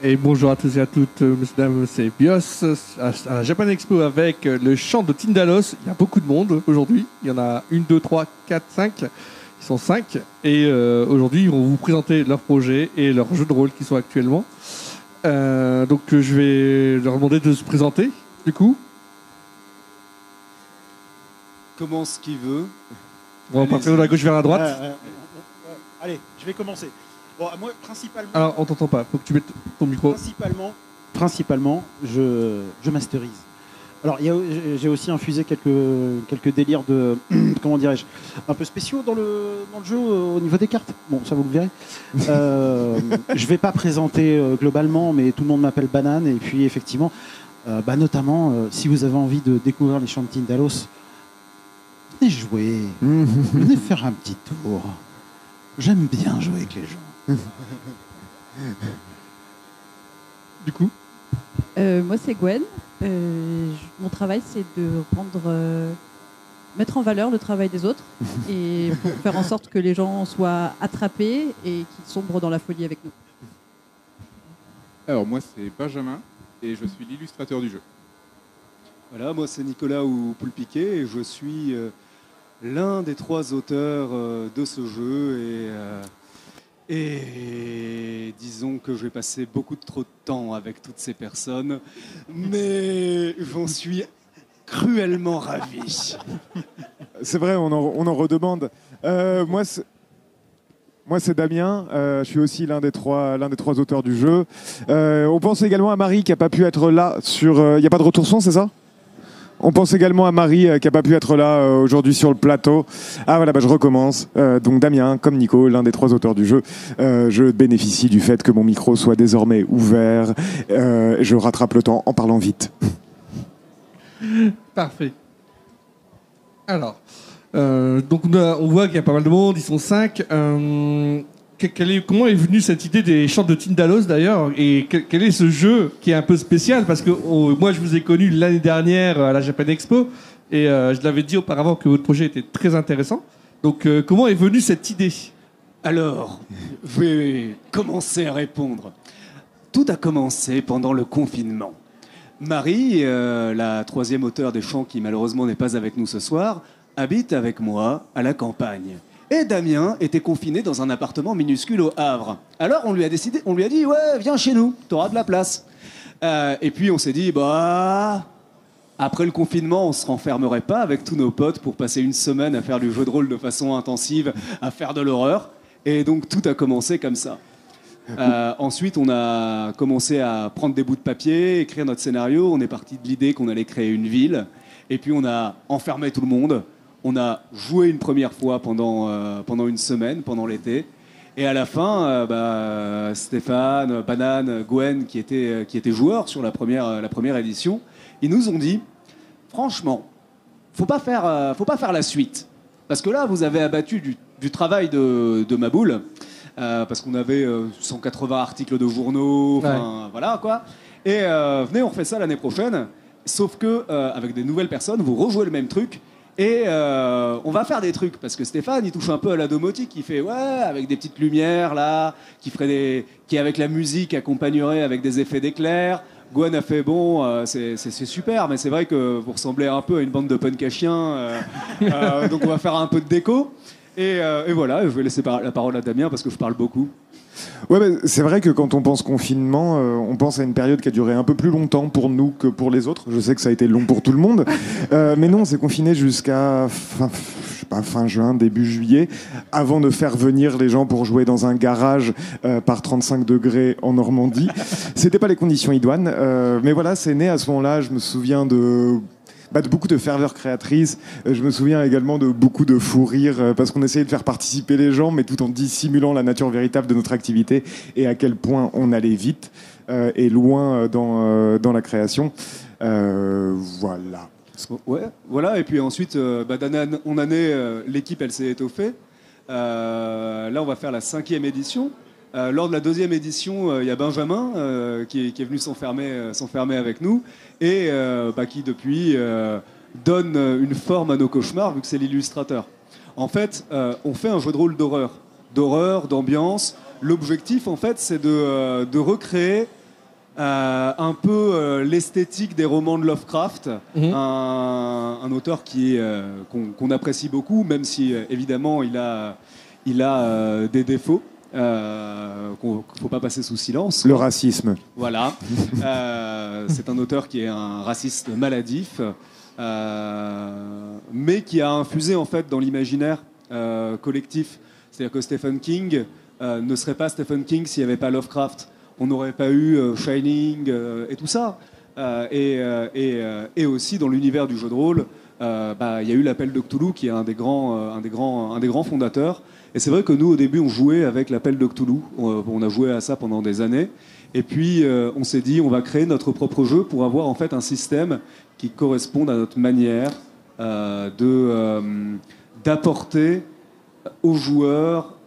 Et bonjour à tous et à toutes, messieurs, dames, c'est Bios à la Japan Expo avec le chant de Tindalos. Il y a beaucoup de monde aujourd'hui. Il y en a 1, 2, 3, 4, 5. Ils sont 5. Et aujourd'hui, ils vont vous présenter leur projet et leur jeu de rôle qui sont actuellement. Donc je vais leur demander de se présenter, du coup. Commence qui veut. On va partir de la gauche vers la droite. Allez, je vais commencer. Bon, moi, principalement. Alors, on t'entend pas. Faut que tu mettes ton micro. Principalement, je masterise. Alors, j'ai aussi infusé quelques délires de, comment dirais-je, un peu spéciaux dans le jeu au niveau des cartes. Bon, ça vous le verrez. Je vais pas présenter globalement, mais tout le monde m'appelle Banane. Et puis, effectivement, notamment, si vous avez envie de découvrir les chants de Tindalos, venez jouer, venez faire un petit tour. J'aime bien jouer avec les gens. Du coup, moi c'est Gwen. Mon travail c'est de mettre en valeur le travail des autres et pour faire en sorte que les gens soient attrapés et qu'ils sombrent dans la folie avec nous. Alors moi c'est Benjamin et je suis l'illustrateur du jeu. Voilà, moi c'est Nicolas ou Poulpiquet et je suis l'un des 3 auteurs de ce jeu et disons que je vais passer beaucoup trop de temps avec toutes ces personnes, mais j'en suis cruellement ravi. C'est vrai, on en redemande. Moi, c'est Damien. Je suis aussi l'un des trois auteurs du jeu. On pense également à Marie qui n'a pas pu être là sur. Il n'y a pas de retour son, c'est ça ? On pense également à Marie qui n'a pas pu être là aujourd'hui sur le plateau. Ah voilà, je recommence. Donc Damien, comme Nico, l'un des 3 auteurs du jeu, je bénéficie du fait que mon micro soit désormais ouvert. Je rattrape le temps en parlant vite. parfait. Alors, donc on voit qu'il y a pas mal de monde, ils sont 5. Comment est venue cette idée des chants de Tindalos d'ailleurs, et quel est ce jeu qui est un peu spécial parce que moi je vous ai connu l'année dernière à la Japan Expo et je l'avais dit auparavant que votre projet était très intéressant. Donc comment est venue cette idée ? Alors, je vais commencer à répondre. Tout a commencé pendant le confinement. Marie, la 3e auteure des chants qui malheureusement n'est pas avec nous ce soir, habite avec moi à la campagne. Et Damien était confiné dans un appartement minuscule au Havre. Alors on lui a dit ouais, viens chez nous, t'auras de la place. Et puis on s'est dit après le confinement, on se renfermerait pas avec tous nos potes pour passer une semaine à faire du jeu de rôle de façon intensive, à faire de l'horreur. Et donc tout a commencé comme ça. Ensuite, on a commencé à prendre des bouts de papier, écrire notre scénario. On est parti de l'idée qu'on allait créer une ville. Et puis on a enfermé tout le monde. On a joué une première fois pendant une semaine, pendant l'été. Et à la fin, Stéphane, Banane, Gwen, qui étaient joueurs sur la première édition, ils nous ont dit, franchement, faut pas faire la suite. Parce que là, vous avez abattu du travail de ma boule. Parce qu'on avait 180 articles de journaux, voilà quoi. Et venez, on refait ça l'année prochaine. Sauf que, avec des nouvelles personnes, vous rejouez le même truc. Et on va faire des trucs, parce que Stéphane, il touche un peu à la domotique, il fait, avec des petites lumières, là, qui avec la musique accompagnerait avec des effets d'éclairs. Gwen a fait, c'est super, mais c'est vrai que vous ressemblez un peu à une bande de punk à chiens, donc on va faire un peu de déco. Et voilà, je vais laisser la parole à Damien, parce que je parle beaucoup. Ouais, c'est vrai que quand on pense confinement, on pense à une période qui a duré un peu plus longtemps pour nous que pour les autres. Je sais que ça a été long pour tout le monde, mais non, on s'est confiné jusqu'à fin juin, début juillet, avant de faire venir les gens pour jouer dans un garage par 35 degrés en Normandie. C'était pas les conditions idoines, mais voilà, c'est né à ce moment-là. Je me souviens de beaucoup de ferveur créatrice. Je me souviens également de beaucoup de fous rires parce qu'on essayait de faire participer les gens, mais tout en dissimulant la nature véritable de notre activité et à quel point on allait vite et loin dans la création. Voilà. Ouais, voilà. Et puis ensuite, d'année en année, l'équipe, elle s'est étoffée. Là, on va faire la 5e édition. Lors de la 2e édition, il y a Benjamin qui est venu s'enfermer avec nous et qui depuis donne une forme à nos cauchemars vu que c'est l'illustrateur. En fait, on fait un jeu de rôle d'horreur, d'ambiance. L'objectif, en fait, c'est de recréer un peu l'esthétique des romans de Lovecraft, Mhm. un auteur qu'on apprécie beaucoup, même si évidemment il a des défauts qu'il ne faut pas passer sous silence. Le racisme. Voilà. C'est un auteur qui est un raciste maladif, mais qui a infusé en fait dans l'imaginaire collectif. C'est-à-dire que Stephen King ne serait pas Stephen King s'il n'y avait pas Lovecraft. On n'aurait pas eu Shining et tout ça. Et aussi dans l'univers du jeu de rôle, il y a eu l'appel de Cthulhu qui est un des grands fondateurs. Et c'est vrai que nous, au début, on jouait avec l'appel de Cthulhu. On a joué à ça pendant des années. Et puis, on s'est dit, on va créer notre propre jeu pour avoir en fait un système qui corresponde à notre manière d'apporter aux joueurs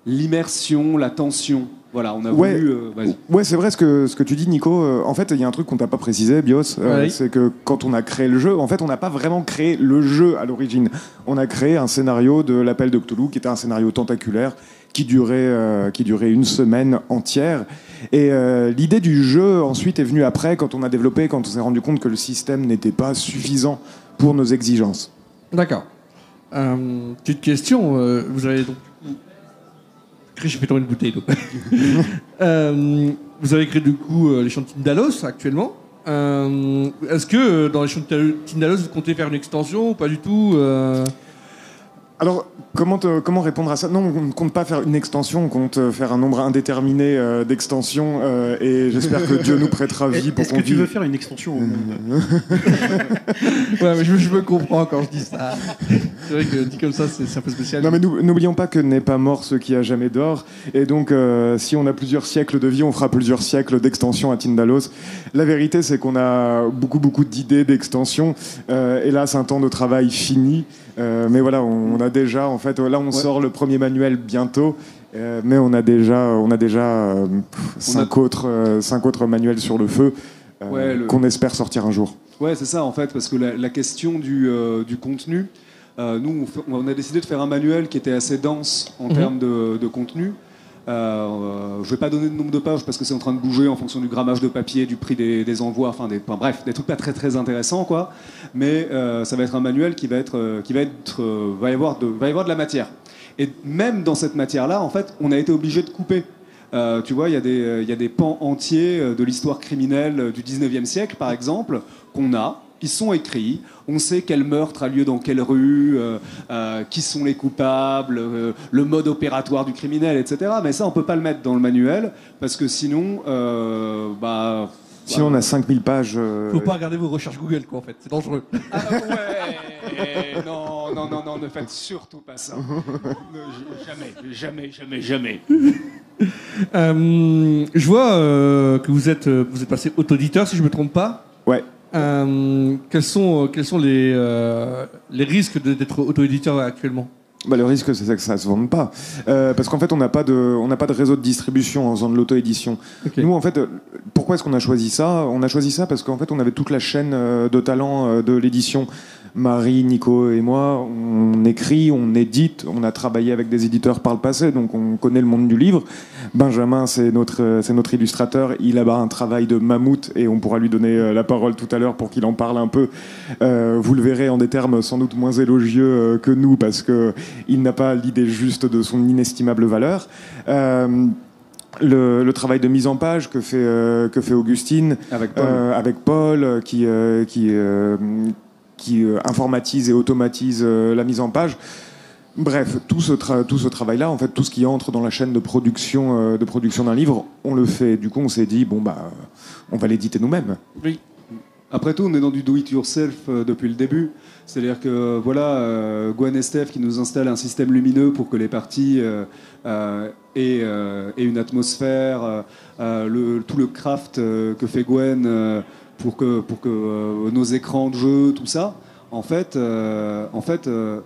l'immersion, la tension. Voilà, on a Ouais. voulu... vas-y. Ouais, c'est vrai ce que tu dis, Nico. En fait, il y a un truc qu'on t'a pas précisé, Bios. Oui. C'est que quand on a créé le jeu, en fait, on n'a pas vraiment créé le jeu à l'origine. On a créé un scénario de l'appel de Cthulhu, qui était un scénario tentaculaire, qui durait une semaine entière. Et l'idée du jeu, ensuite, est venue après, quand on a développé, quand on s'est rendu compte que le système n'était pas suffisant pour nos exigences. D'accord. Petite question. Vous avez donc. J'ai fait tomber une bouteille d'eau. Vous avez créé du coup les champs de Tindalos actuellement. Est-ce que dans les champs de Tindalos, vous comptez faire une extension ou pas du tout Alors, comment répondre à ça? Non, on ne compte pas faire une extension, on compte faire un nombre indéterminé d'extensions et j'espère que Dieu nous prêtera vie pour Est-ce qu'on que tu veux vive. faire une extension au monde? Ouais, mais je me comprends quand je dis ça. C'est vrai que dit comme ça, c'est un peu spécial. Non mais n'oublions pas que n'est pas mort ce qui a jamais d'or. Et donc si on a plusieurs siècles de vie, on fera plusieurs siècles d'extension à Tindalos. La vérité c'est qu'on a beaucoup d'idées d'extension. Hélas un temps de travail fini. Mais voilà, on a déjà en fait là on sort le premier manuel bientôt. Mais on a déjà 5 autres manuels sur le feu qu'on espère sortir un jour. Ouais, c'est ça en fait, parce que la question du contenu, nous on a décidé de faire un manuel qui était assez dense en termes de contenu. Je ne vais pas donner de nombre de pages parce que c'est en train de bouger en fonction du grammage de papier, du prix des envois, bref, des trucs pas très intéressants quoi. Mais ça va être un manuel qui va y avoir de la matière. Et même dans cette matière-là, en fait, on a été obligé de couper. Tu vois, il y a des pans entiers de l'histoire criminelle du 19e siècle, par exemple, qui sont écrits. On sait quel meurtre a lieu dans quelle rue, qui sont les coupables, le mode opératoire du criminel, etc. Mais ça, on ne peut pas le mettre dans le manuel, parce que sinon... Sinon, on a 5000 pages. Faut pas regarder vos recherches Google, quoi, en fait. C'est dangereux. Ah ouais. Non, ne faites surtout pas ça. Jamais. Je vois que vous êtes passé auto-éditeur, si je me trompe pas. Ouais. Quels sont les risques d'être auto-éditeur actuellement? Le risque, c'est que ça se vende pas. Parce qu'en fait, on n'a pas de réseau de distribution en faisant de l'auto-édition. Okay. Nous, en fait, pourquoi est-ce qu'on a choisi ça? On a choisi ça parce qu'en fait, on avait toute la chaîne de talent de l'édition. Marie, Nico et moi, on écrit, on édite, on a travaillé avec des éditeurs par le passé, donc on connaît le monde du livre. Benjamin, c'est notre illustrateur, il a un travail de mammouth et on pourra lui donner la parole tout à l'heure pour qu'il en parle un peu. Vous le verrez en des termes sans doute moins élogieux que nous, parce qu'il n'a pas l'idée juste de son inestimable valeur. Le travail de mise en page que fait Augustine avec Paul qui informatise et automatise la mise en page. Bref, tout ce travail-là, en fait, tout ce qui entre dans la chaîne de production d'un livre, on le fait. Du coup, on s'est dit, on va l'éditer nous-mêmes. Oui. Après tout, on est dans du do-it-yourself depuis le début. C'est-à-dire que Gwen et Steph qui nous installent un système lumineux pour que les parties aient une atmosphère, tout le craft que fait Gwen pour que nos écrans de jeu, tout ça, en fait,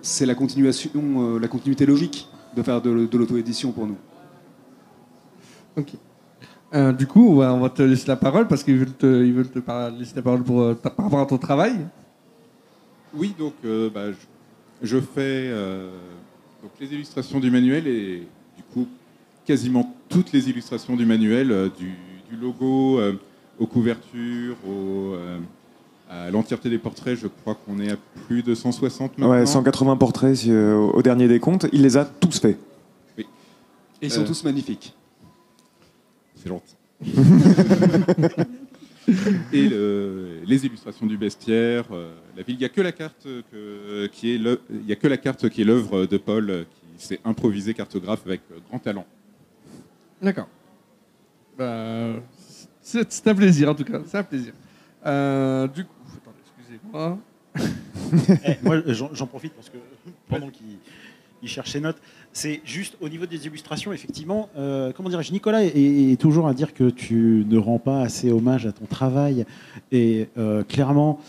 c'est la continuité logique de faire de l'auto-édition pour nous. Ok. Du coup, on va te laisser la parole parce qu'ils veulent te laisser la parole par rapport à ton travail. Oui, donc je fais donc les illustrations du manuel et du coup quasiment toutes les illustrations du manuel, du logo aux couvertures, à l'entièreté des portraits. Je crois qu'on est à plus de 160 maintenant. Ouais, 180 portraits au dernier décompte. Il les a tous faits. Oui. Et ils sont tous magnifiques. C'est gentil. Et les illustrations du bestiaire, la ville. Il n'y a que la carte qui est l'œuvre de Paul, qui s'est improvisé cartographe avec grand talent. D'accord. C'est un plaisir, en tout cas. C'est un plaisir. Du coup, attendez, excusez-moi. Moi, j'en profite parce que pendant qu'il cherche ses notes, c'est juste au niveau des illustrations, effectivement, comment dirais-je, Nicolas est toujours à dire que tu ne rends pas assez hommage à ton travail. Et clairement,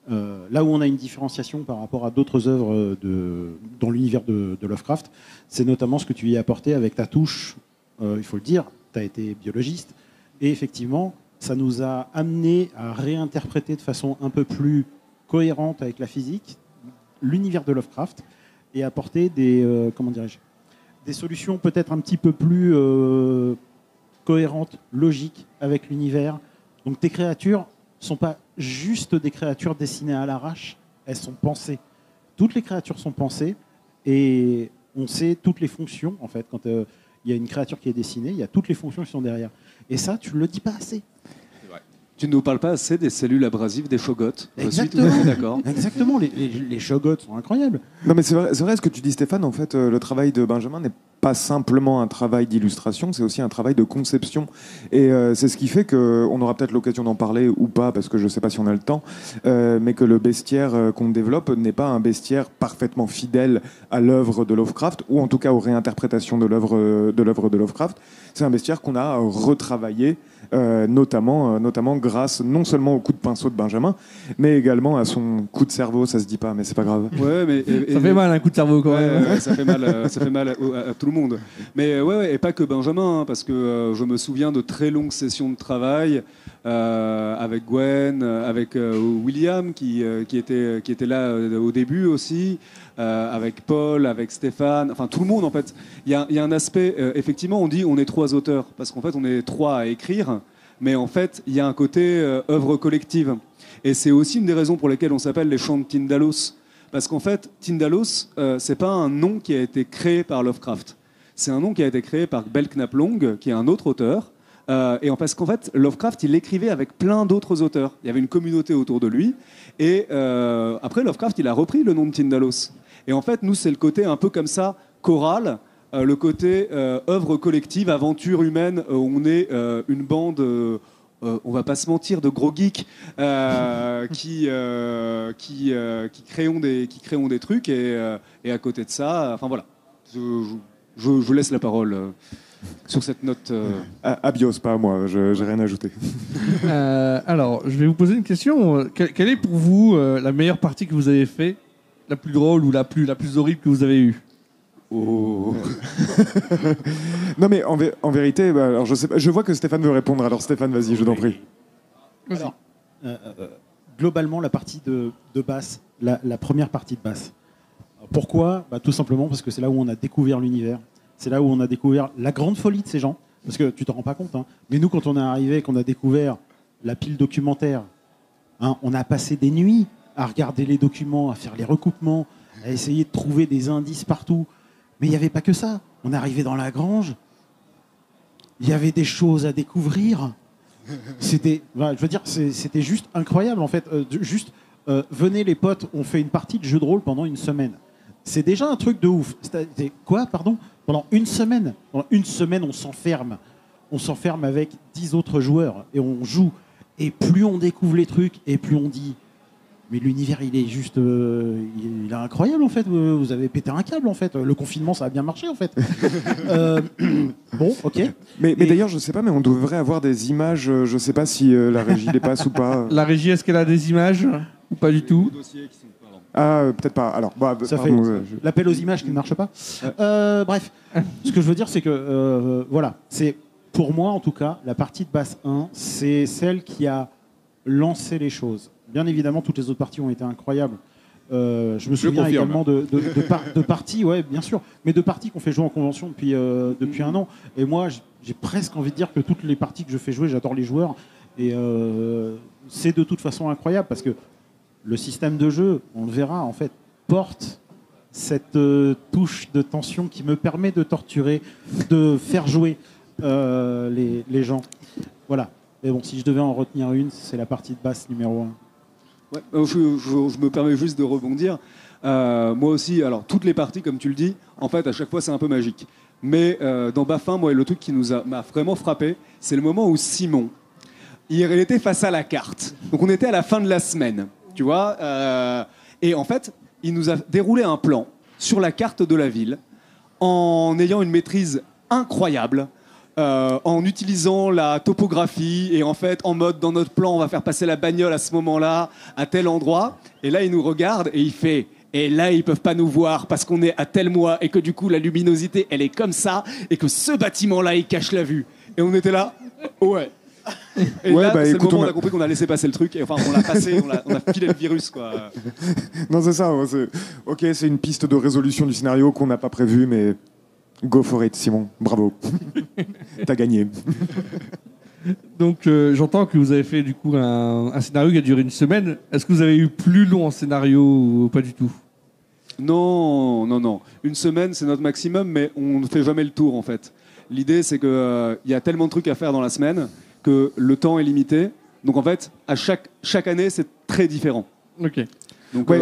là où on a une différenciation par rapport à d'autres œuvres dans l'univers de Lovecraft, c'est notamment ce que tu y as apporté avec ta touche, il faut le dire, tu as été biologiste. Et effectivement, ça nous a amené à réinterpréter de façon un peu plus cohérente avec la physique l'univers de Lovecraft et apporter des solutions peut-être un petit peu plus cohérentes, logiques avec l'univers. Donc tes créatures ne sont pas juste des créatures dessinées à l'arrache, elles sont pensées. Toutes les créatures sont pensées et on sait toutes les fonctions, en fait, quand il y a une créature qui est dessinée, il y a toutes les fonctions qui sont derrière. Et ça, tu ne le dis pas assez. Tu ne nous parles pas assez des cellules abrasives des Shoggoths. Je suis tout Exactement. à fait d'accord. Exactement, les Shoggoths sont incroyables. Non, mais c'est vrai ce que tu dis, Stéphane. En fait, le travail de Benjamin n'est pas simplement un travail d'illustration, c'est aussi un travail de conception. Et c'est ce qui fait qu'on aura peut-être l'occasion d'en parler ou pas, parce que je ne sais pas si on a le temps, mais que le bestiaire qu'on développe n'est pas un bestiaire parfaitement fidèle à l'œuvre de Lovecraft, ou en tout cas aux réinterprétations de l'œuvre de Lovecraft. C'est un bestiaire qu'on a retravaillé, notamment grâce non seulement au coup de pinceau de Benjamin, mais également à son coup de cerveau. Ça se dit pas, mais c'est pas grave. Ouais, mais Ça fait mal un coup de cerveau quand même. Ouais, ça fait mal à tout le monde. Mais ouais, et pas que Benjamin, hein, parce que je me souviens de très longues sessions de travail avec Gwen, avec William qui était là au début aussi, avec Paul, avec Stéphane, enfin tout le monde en fait. Il y a un aspect, effectivement, on dit on est 3 auteurs, parce qu'en fait on est 3 à écrire, mais en fait il y a un côté œuvre collective. Et c'est aussi une des raisons pour lesquelles on s'appelle les Chants de Tyndalos. Parce qu'en fait, Tyndalos, c'est pas un nom qui a été créé par Lovecraft. C'est un nom qui a été créé par Belknap Long, qui est un autre auteur. Parce qu'en fait, Lovecraft, il écrivait avec plein d'autres auteurs. Il y avait une communauté autour de lui. Et après, Lovecraft, il a repris le nom de Tyndalos. Et en fait, nous, c'est le côté un peu comme ça, choral, le côté œuvre collective, aventure humaine, où on est une bande... on va pas se mentir, de gros geeks qui créons des trucs et à côté de ça, enfin voilà, je laisse la parole sur cette note. À Bios, pas à moi, j'ai rien ajouté. Alors, je vais vous poser une question. Quelle est pour vous la meilleure partie que vous avez fait, la plus drôle ou la plus horrible que vous avez eue? Oh. Non mais en vérité, alors je sais pas, je vois que Stéphane veut répondre. Alors Stéphane, vas-y, je t'en prie. Alors, globalement, la partie de basse, la première partie de basse. Pourquoi ? Tout simplement parce que c'est là où on a découvert l'univers. C'est là où on a découvert la grande folie de ces gens. Parce que tu t'en rends pas compte, hein. Mais nous, quand on est arrivé, qu'on a découvert la pile documentaire, hein, on a passé des nuits à regarder les documents, à faire les recoupements, à essayer de trouver des indices partout. Mais il n'y avait pas que ça. On est arrivé dans la grange, il y avait des choses à découvrir. C'était juste incroyable en fait. Venez les potes, on fait une partie de jeu de rôle pendant une semaine. C'est déjà un truc de ouf. Quoi, pardon ? Pendant une semaine, on s'enferme. On s'enferme avec 10 autres joueurs et on joue. Et plus on découvre les trucs, et plus on dit... Mais l'univers, il est juste... il est incroyable, en fait. Vous avez pété un câble, en fait. Le confinement, ça a bien marché, en fait. Bon, ok. Mais d'ailleurs, je sais pas, mais on devrait avoir des images. Je sais pas si la régie les passe ou pas. La régie, est-ce qu'elle a des images ou pas du tout? Ah, peut-être pas. Alors, ça fait l'appel aux images qui ne marche pas. Bref, ce que je veux dire, c'est que... voilà, c'est... Pour moi, en tout cas, la partie de basse 1, c'est celle qui a lancé les choses. Bien évidemment, toutes les autres parties ont été incroyables. Je me souviens confirme. également de parties, ouais, bien sûr, mais de parties qu'on fait jouer en convention depuis un an. Et moi, j'ai presque envie de dire que toutes les parties que je fais jouer, j'adore les joueurs. Et c'est de toute façon incroyable parce que le système de jeu, on le verra, en fait, porte cette touche de tension qui me permet de torturer, de faire jouer les gens. Voilà. Mais bon, si je devais en retenir une, c'est la partie de basse numéro 1. Ouais, je me permets juste de rebondir. Moi aussi, alors toutes les parties, comme tu le dis, en fait, à chaque fois, c'est un peu magique. Mais dans BAF1, moi, le truc qui m'a vraiment frappé, c'est le moment où Simon, il était face à la carte. Donc on était à la fin de la semaine, tu vois. Et en fait, il nous a déroulé un plan sur la carte de la ville en ayant une maîtrise incroyable. En utilisant la topographie et en fait en mode dans notre plan on va faire passer la bagnole à ce moment-là à tel endroit et là il nous regarde et il fait et là ils peuvent pas nous voir parce qu'on est à tel mois et que du coup la luminosité elle est comme ça et que ce bâtiment là il cache la vue et on était là ouais et Ouais, là bah, c'est écoute, le moment où on on a compris qu'on a laissé passer le truc et enfin on l'a passé on a filé le virus quoi. Non, c'est ça. Ok, c'est une piste de résolution du scénario qu'on n'a pas prévue, mais go for it, Simon. Bravo. T'as gagné. Donc j'entends que vous avez fait du coup un scénario qui a duré une semaine. Est-ce que vous avez eu plus long en scénario ou pas du tout? Non. Une semaine, c'est notre maximum, mais on ne fait jamais le tour, en fait. L'idée, c'est qu'il y a tellement de trucs à faire dans la semaine que le temps est limité. Donc, en fait, à chaque année, c'est très différent. Ok. Donc, Ouais,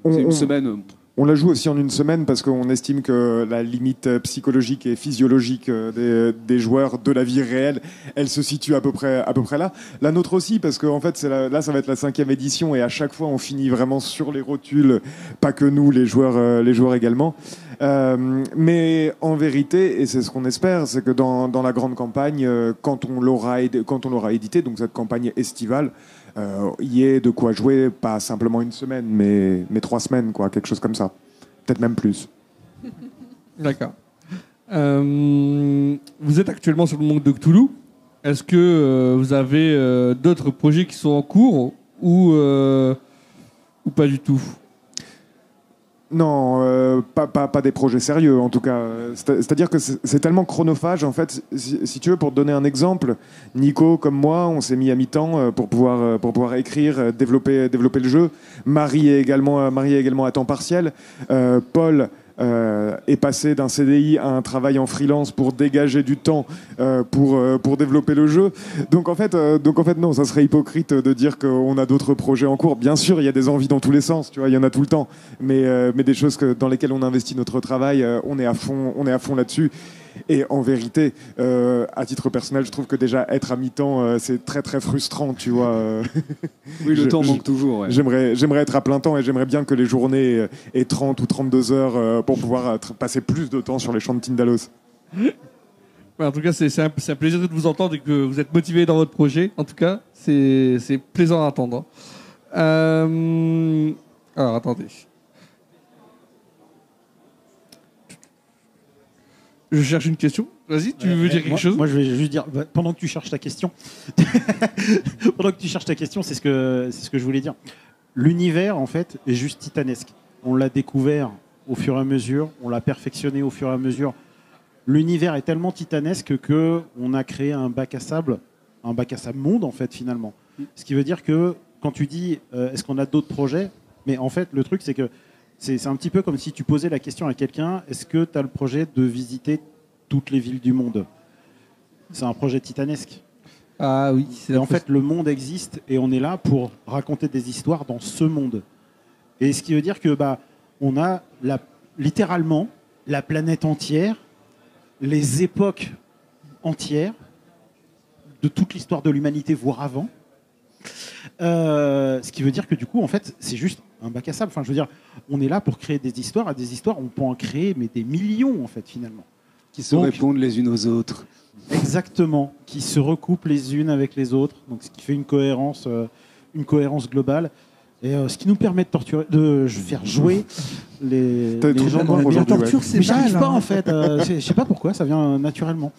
c'est une semaine. On la joue aussi en une semaine parce qu'on estime que la limite psychologique et physiologique des joueurs de la vie réelle, elle se situe à peu près là. La nôtre aussi, parce que en fait, là, ça va être la 5e édition et à chaque fois, on finit vraiment sur les rotules. Pas que nous, les joueurs également. Mais en vérité, et c'est ce qu'on espère, c'est que dans la grande campagne, quand on l'aura édité, donc cette campagne estivale, il y ait de quoi jouer, pas simplement une semaine, mais 3 semaines, quoi, quelque chose comme ça. Peut-être même plus. D'accord. Vous êtes actuellement sur le monde de Cthulhu. Est-ce que vous avez d'autres projets qui sont en cours ou pas du tout? Non, pas des projets sérieux en tout cas. C'est-à-dire que c'est tellement chronophage en fait. Si tu veux, pour te donner un exemple, Nico comme moi, on s'est mis à mi-temps pour pouvoir écrire, développer le jeu. Marie est également à temps partiel. Paul est passé d'un CDI à un travail en freelance pour dégager du temps pour développer le jeu. Donc en fait non, ça serait hypocrite de dire qu'on a d'autres projets en cours. Bien sûr, il y a des envies dans tous les sens, tu vois, il y en a tout le temps. Mais des choses dans lesquelles on investit notre travail, on est à fond là-dessus. Et en vérité, à titre personnel, je trouve que déjà être à mi-temps, c'est très très frustrant, tu vois. Oui, le temps manque toujours. Ouais. J'aimerais être à plein temps et j'aimerais bien que les journées aient 30 ou 32 heures pour pouvoir passer plus de temps sur les champs de Tindalos. Ouais, en tout cas, c'est un plaisir de vous entendre et que vous êtes motivé dans votre projet. En tout cas, c'est plaisant à entendre. Alors, attendez. Je cherche une question. Vas-y, tu veux dire quelque chose? Moi, je vais juste dire, pendant que tu cherches ta question, c'est ce que je voulais dire. L'univers, en fait, est juste titanesque. On l'a découvert au fur et à mesure, on l'a perfectionné au fur et à mesure. L'univers est tellement titanesque que on a créé un bac à sable monde, en fait, finalement. Ce qui veut dire que quand tu dis, est-ce qu'on a d'autres projets? Mais en fait, le truc, c'est que c'est un petit peu comme si tu posais la question à quelqu'un, est-ce que tu as le projet de visiter toutes les villes du monde? C'est un projet titanesque. Ah oui. Et en fait, le monde existe et on est là pour raconter des histoires dans ce monde. Et ce qui veut dire que on a littéralement la planète entière, les époques entières de toute l'histoire de l'humanité, voire avant. Ce qui veut dire que du coup, en fait, c'est juste un bac à sable. Enfin, je veux dire, on est là pour créer des histoires. À des histoires, on peut en créer mais des millions, en fait, finalement. Qui se répondent les unes aux autres. Exactement, qui se recoupent les unes avec les autres. Donc, ce qui fait une cohérence globale. Et ce qui nous permet de faire jouer les gens dans aujourd'hui, la torture, ouais. c'est Mais j'arrive mal, pas, hein. en fait. Je sais pas pourquoi, ça vient naturellement.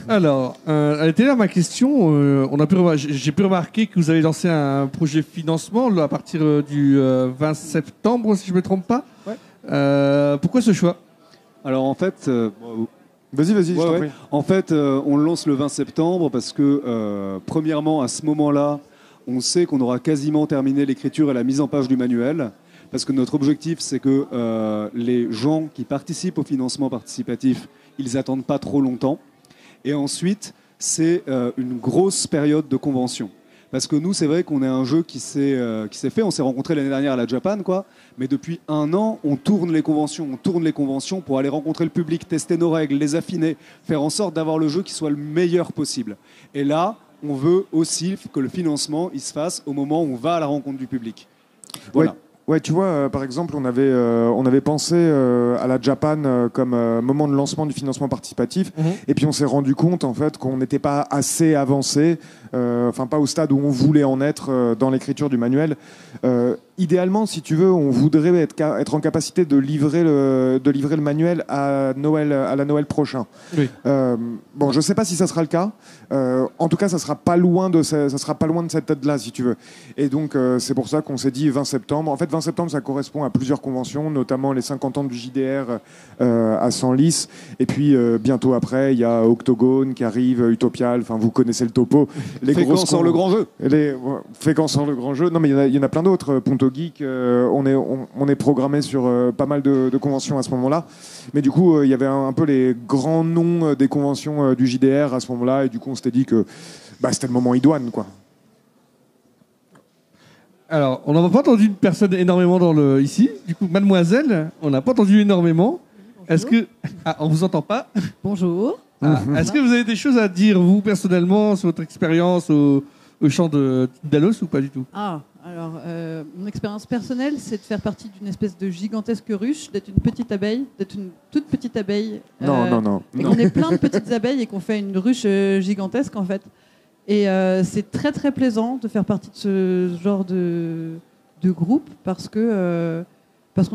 Alors, elle était là ma question. J'ai pu remarquer que vous avez lancé un projet financement là, à partir du 20 septembre, si je ne me trompe pas. Ouais. Pourquoi ce choix? Alors en fait, Vas-y, je Ouais, t'en ouais. prie. En fait, on le lance le 20 septembre parce que, premièrement, à ce moment-là, on sait qu'on aura quasiment terminé l'écriture et la mise en page du manuel. Parce que notre objectif, c'est que les gens qui participent au financement participatif, ils n'attendent pas trop longtemps. Et ensuite, c'est une grosse période de convention. Parce que nous, c'est vrai qu'on est un jeu qui s'est fait. On s'est rencontrés l'année dernière à la Japan, quoi. Mais depuis un an, on tourne les conventions pour aller rencontrer le public, tester nos règles, les affiner, faire en sorte d'avoir le jeu qui soit le meilleur possible. Et là, on veut aussi que le financement il se fasse au moment où on va à la rencontre du public. Voilà. Ouais, tu vois, par exemple, on avait pensé à la Japan comme moment de lancement du financement participatif, et puis on s'est rendu compte en fait qu'on n'était pas assez avancé, enfin pas au stade où on voulait en être dans l'écriture du manuel. Idéalement, si tu veux, on voudrait être en capacité de livrer le manuel à la Noël prochain. Oui. Bon, je sais pas si ça sera le cas. En tout cas, ça sera pas loin de cette date-là, si tu veux. Et donc, c'est pour ça qu'on s'est dit 20 septembre. En fait, 20 septembre, ça correspond à plusieurs conventions, notamment les 50 ans du JDR à Senlis. Et puis, bientôt après, il y a Octogone qui arrive, Utopial. Enfin, vous connaissez le topo. Fécamp sort le grand jeu. Fécamp sort le grand jeu. Non, mais il y en a plein d'autres. Ponto Geek, on est programmé sur pas mal de conventions à ce moment-là. Mais du coup, il y avait un peu les grands noms des conventions du JDR à ce moment-là. Et du coup, on s'était dit que c'était le moment idoine, quoi. Alors, on n'a pas entendu une personne énormément ici. Du coup, mademoiselle, on n'a pas entendu énormément. Est-ce que... Ah, on vous entend pas. Bonjour. Est-ce que vous avez des choses à dire, vous, personnellement, sur votre expérience au champ de Dalos ou pas du tout? Alors, mon expérience personnelle, c'est de faire partie d'une espèce de gigantesque ruche, d'être une petite abeille, d'être une toute petite abeille. Non. Et qu'on est plein de petites abeilles et qu'on fait une ruche gigantesque, en fait. Et c'est très, très plaisant de faire partie de ce genre de groupe parce qu'on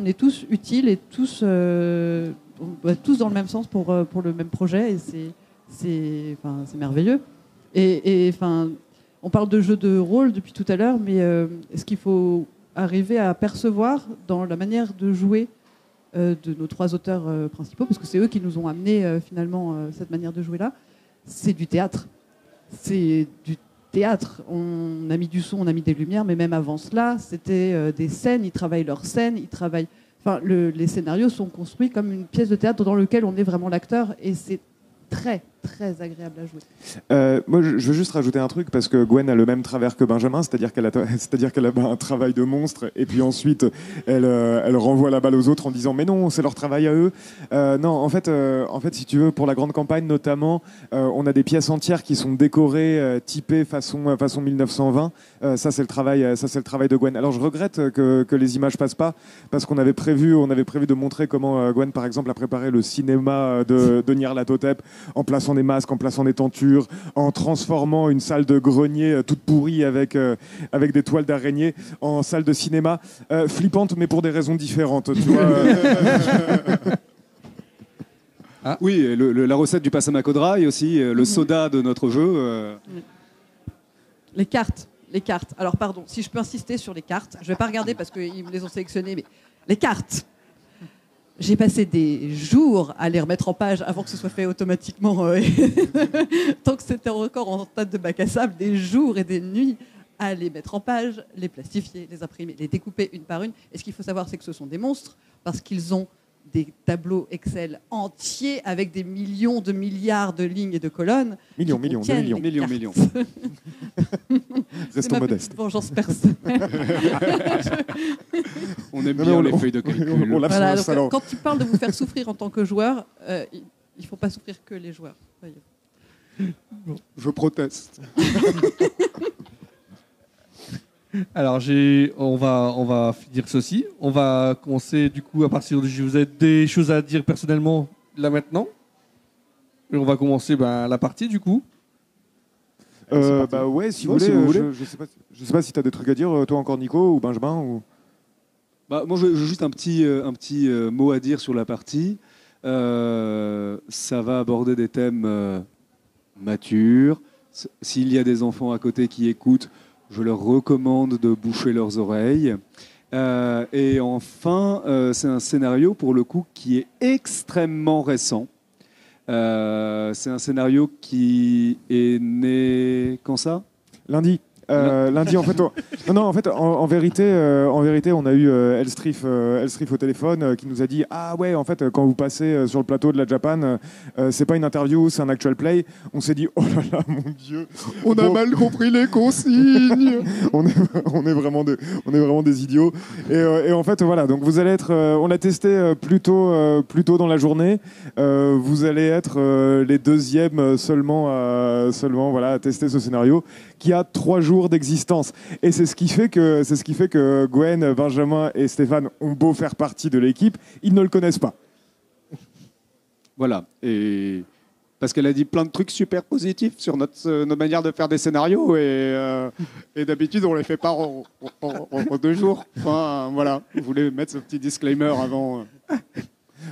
est tous utiles et tous dans le même sens pour le même projet. Et c'est merveilleux. Et on parle de jeux de rôle depuis tout à l'heure, mais ce qu'il faut arriver à percevoir dans la manière de jouer de nos trois auteurs principaux, parce que c'est eux qui nous ont amené finalement cette manière de jouer-là, c'est du théâtre. C'est du théâtre. On a mis du son, on a mis des lumières, mais même avant cela, c'était des scènes. Ils travaillent leurs scènes, les scénarios sont construits comme une pièce de théâtre dans laquelle on est vraiment l'acteur, et c'est très, très agréable à jouer. Moi, je veux juste rajouter un truc, parce que Gwen a le même travers que Benjamin, c'est-à-dire qu'elle a un travail de monstre, et puis ensuite, elle renvoie la balle aux autres en disant « Mais non, c'est leur travail à eux ». Non, en fait, si tu veux, pour la grande campagne notamment, on a des pièces entières qui sont décorées, typées façon 1920. Ça, c'est le travail de Gwen. Alors, je regrette que les images passent pas, parce qu'on avait prévu de montrer comment Gwen, par exemple, a préparé le cinéma de Nyarlathotep, en plaçant des masques, en plaçant des tentures, en transformant une salle de grenier toute pourrie avec des toiles d'araignée en salle de cinéma flippante, mais pour des raisons différentes. Tu vois, Oui, et la recette du Passamaco Dry aussi, le soda de notre jeu. Les cartes. Alors, pardon, si je peux insister sur les cartes, je ne vais pas regarder parce qu'ils me les ont sélectionnées, mais les cartes. J'ai passé des jours à les remettre en page avant que ce soit fait automatiquement. Tant que c'était encore en stade de bac à sable, des jours et des nuits à les mettre en page, les plastifier, les imprimer, les découper une par une. Et ce qu'il faut savoir, c'est que ce sont des monstres parce qu'ils ont des tableaux Excel entiers avec des millions de milliards de lignes et de colonnes. Millions. Restons modestes. Vengeance personnelle. On aime bien les feuilles de calcul. Voilà, donc, quand tu parles de vous faire souffrir en tant que joueur, il ne faut pas souffrir que les joueurs. Voyez. Je proteste. Alors, on va finir ceci. On va commencer du coup à partir de... Vous avez des choses à dire personnellement là maintenant? Et on va commencer la partie du coup. Ouais, si vous voulez. Je sais pas si tu as des trucs à dire, toi encore Nico ou Benjamin ou... Moi, j'ai juste un petit mot à dire sur la partie. Ça va aborder des thèmes matures. S'il y a des enfants à côté qui écoutent, je leur recommande de boucher leurs oreilles. Et enfin, c'est un scénario, pour le coup, qui est extrêmement récent. C'est un scénario qui est né... Quand ça ? Lundi. Lundi, en fait, en vérité, on a eu Elstrif au téléphone qui nous a dit ah ouais, en fait, quand vous passez sur le plateau de la Japan, c'est pas une interview, c'est un actual play. On s'est dit oh là là, mon Dieu, On a mal compris les consignes. on est vraiment des idiots. Et en fait, voilà. Donc vous allez être, on l'a testé plus tôt dans la journée. Vous allez être les deuxièmes seulement, voilà, à tester ce scénario qui a 3 jours d'existence. Et c'est ce qui fait que Gwen, Benjamin et Stéphane ont beau faire partie de l'équipe, ils ne le connaissent pas. Voilà. Et parce qu'elle a dit plein de trucs super positifs sur notre manière de faire des scénarios et d'habitude on les fait pas en 2 jours. Enfin, voilà. Je voulais mettre ce petit disclaimer avant.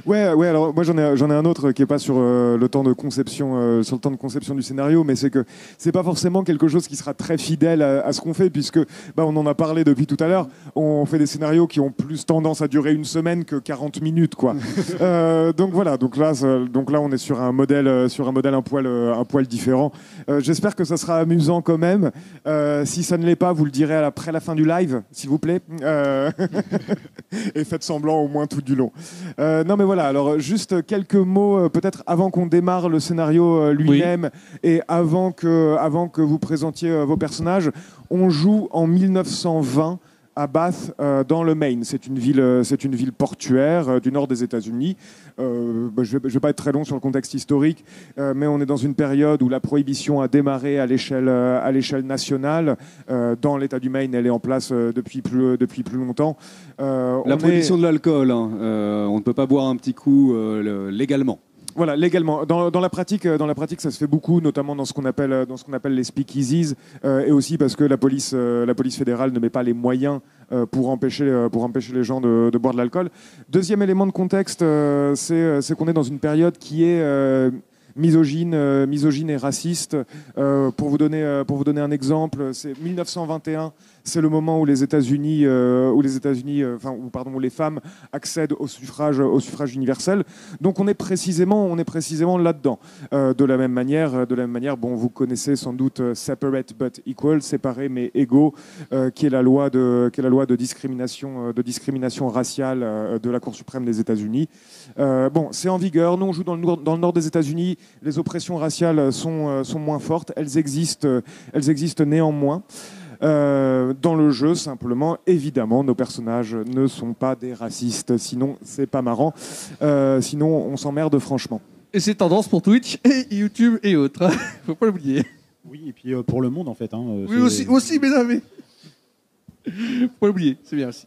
Ouais. Alors moi j'en ai un autre qui est pas sur le temps de conception, sur le temps de conception du scénario, mais c'est que c'est pas forcément quelque chose qui sera très fidèle à ce qu'on fait, puisque on en a parlé depuis tout à l'heure. On fait des scénarios qui ont plus tendance à durer 1 semaine que 40 minutes, quoi. Donc voilà. Donc là, on est sur un modèle un poil différent. J'espère que ça sera amusant quand même. Si ça ne l'est pas, vous le direz après la fin du live, s'il vous plaît. Et faites semblant au moins tout du long. Non mais voilà, alors juste quelques mots peut-être avant qu'on démarre le scénario lui-même et avant que vous présentiez vos personnages. On joue en 1920 à Bath, dans le Maine. C'est une ville portuaire du nord des États-Unis. Je vais pas être très long sur le contexte historique, mais on est dans une période où la prohibition a démarré à l'échelle nationale. Dans l'État du Maine, elle est en place depuis plus longtemps. La prohibition de l'alcool, hein. On ne peut pas boire un petit coup légalement. Voilà, légalement. Dans la pratique, ça se fait beaucoup, notamment dans ce qu'on appelle les speakeasies, et aussi parce que la police fédérale ne met pas les moyens pour empêcher les gens de boire de l'alcool. Deuxième élément de contexte, c'est qu'on est dans une période qui est misogyne et raciste. Pour vous donner un exemple, c'est 1921. C'est le moment où les femmes accèdent au suffrage universel. Donc on est précisément là-dedans. De la même manière, bon, vous connaissez sans doute Separate but Equal, séparés mais égaux, qui est la loi de discrimination raciale de la Cour suprême des États-Unis. Bon, c'est en vigueur. Nous, on joue dans le nord des États-Unis. Les oppressions raciales sont moins fortes. Elles existent néanmoins. Dans le jeu, simplement, évidemment, nos personnages ne sont pas des racistes, sinon c'est pas marrant, sinon on s'emmerde franchement. Et c'est tendance pour Twitch et YouTube et autres. Faut pas l'oublier. Oui, et puis pour le monde en fait. Oui, aussi, mesdames. Faut pas l'oublier, c'est bien aussi.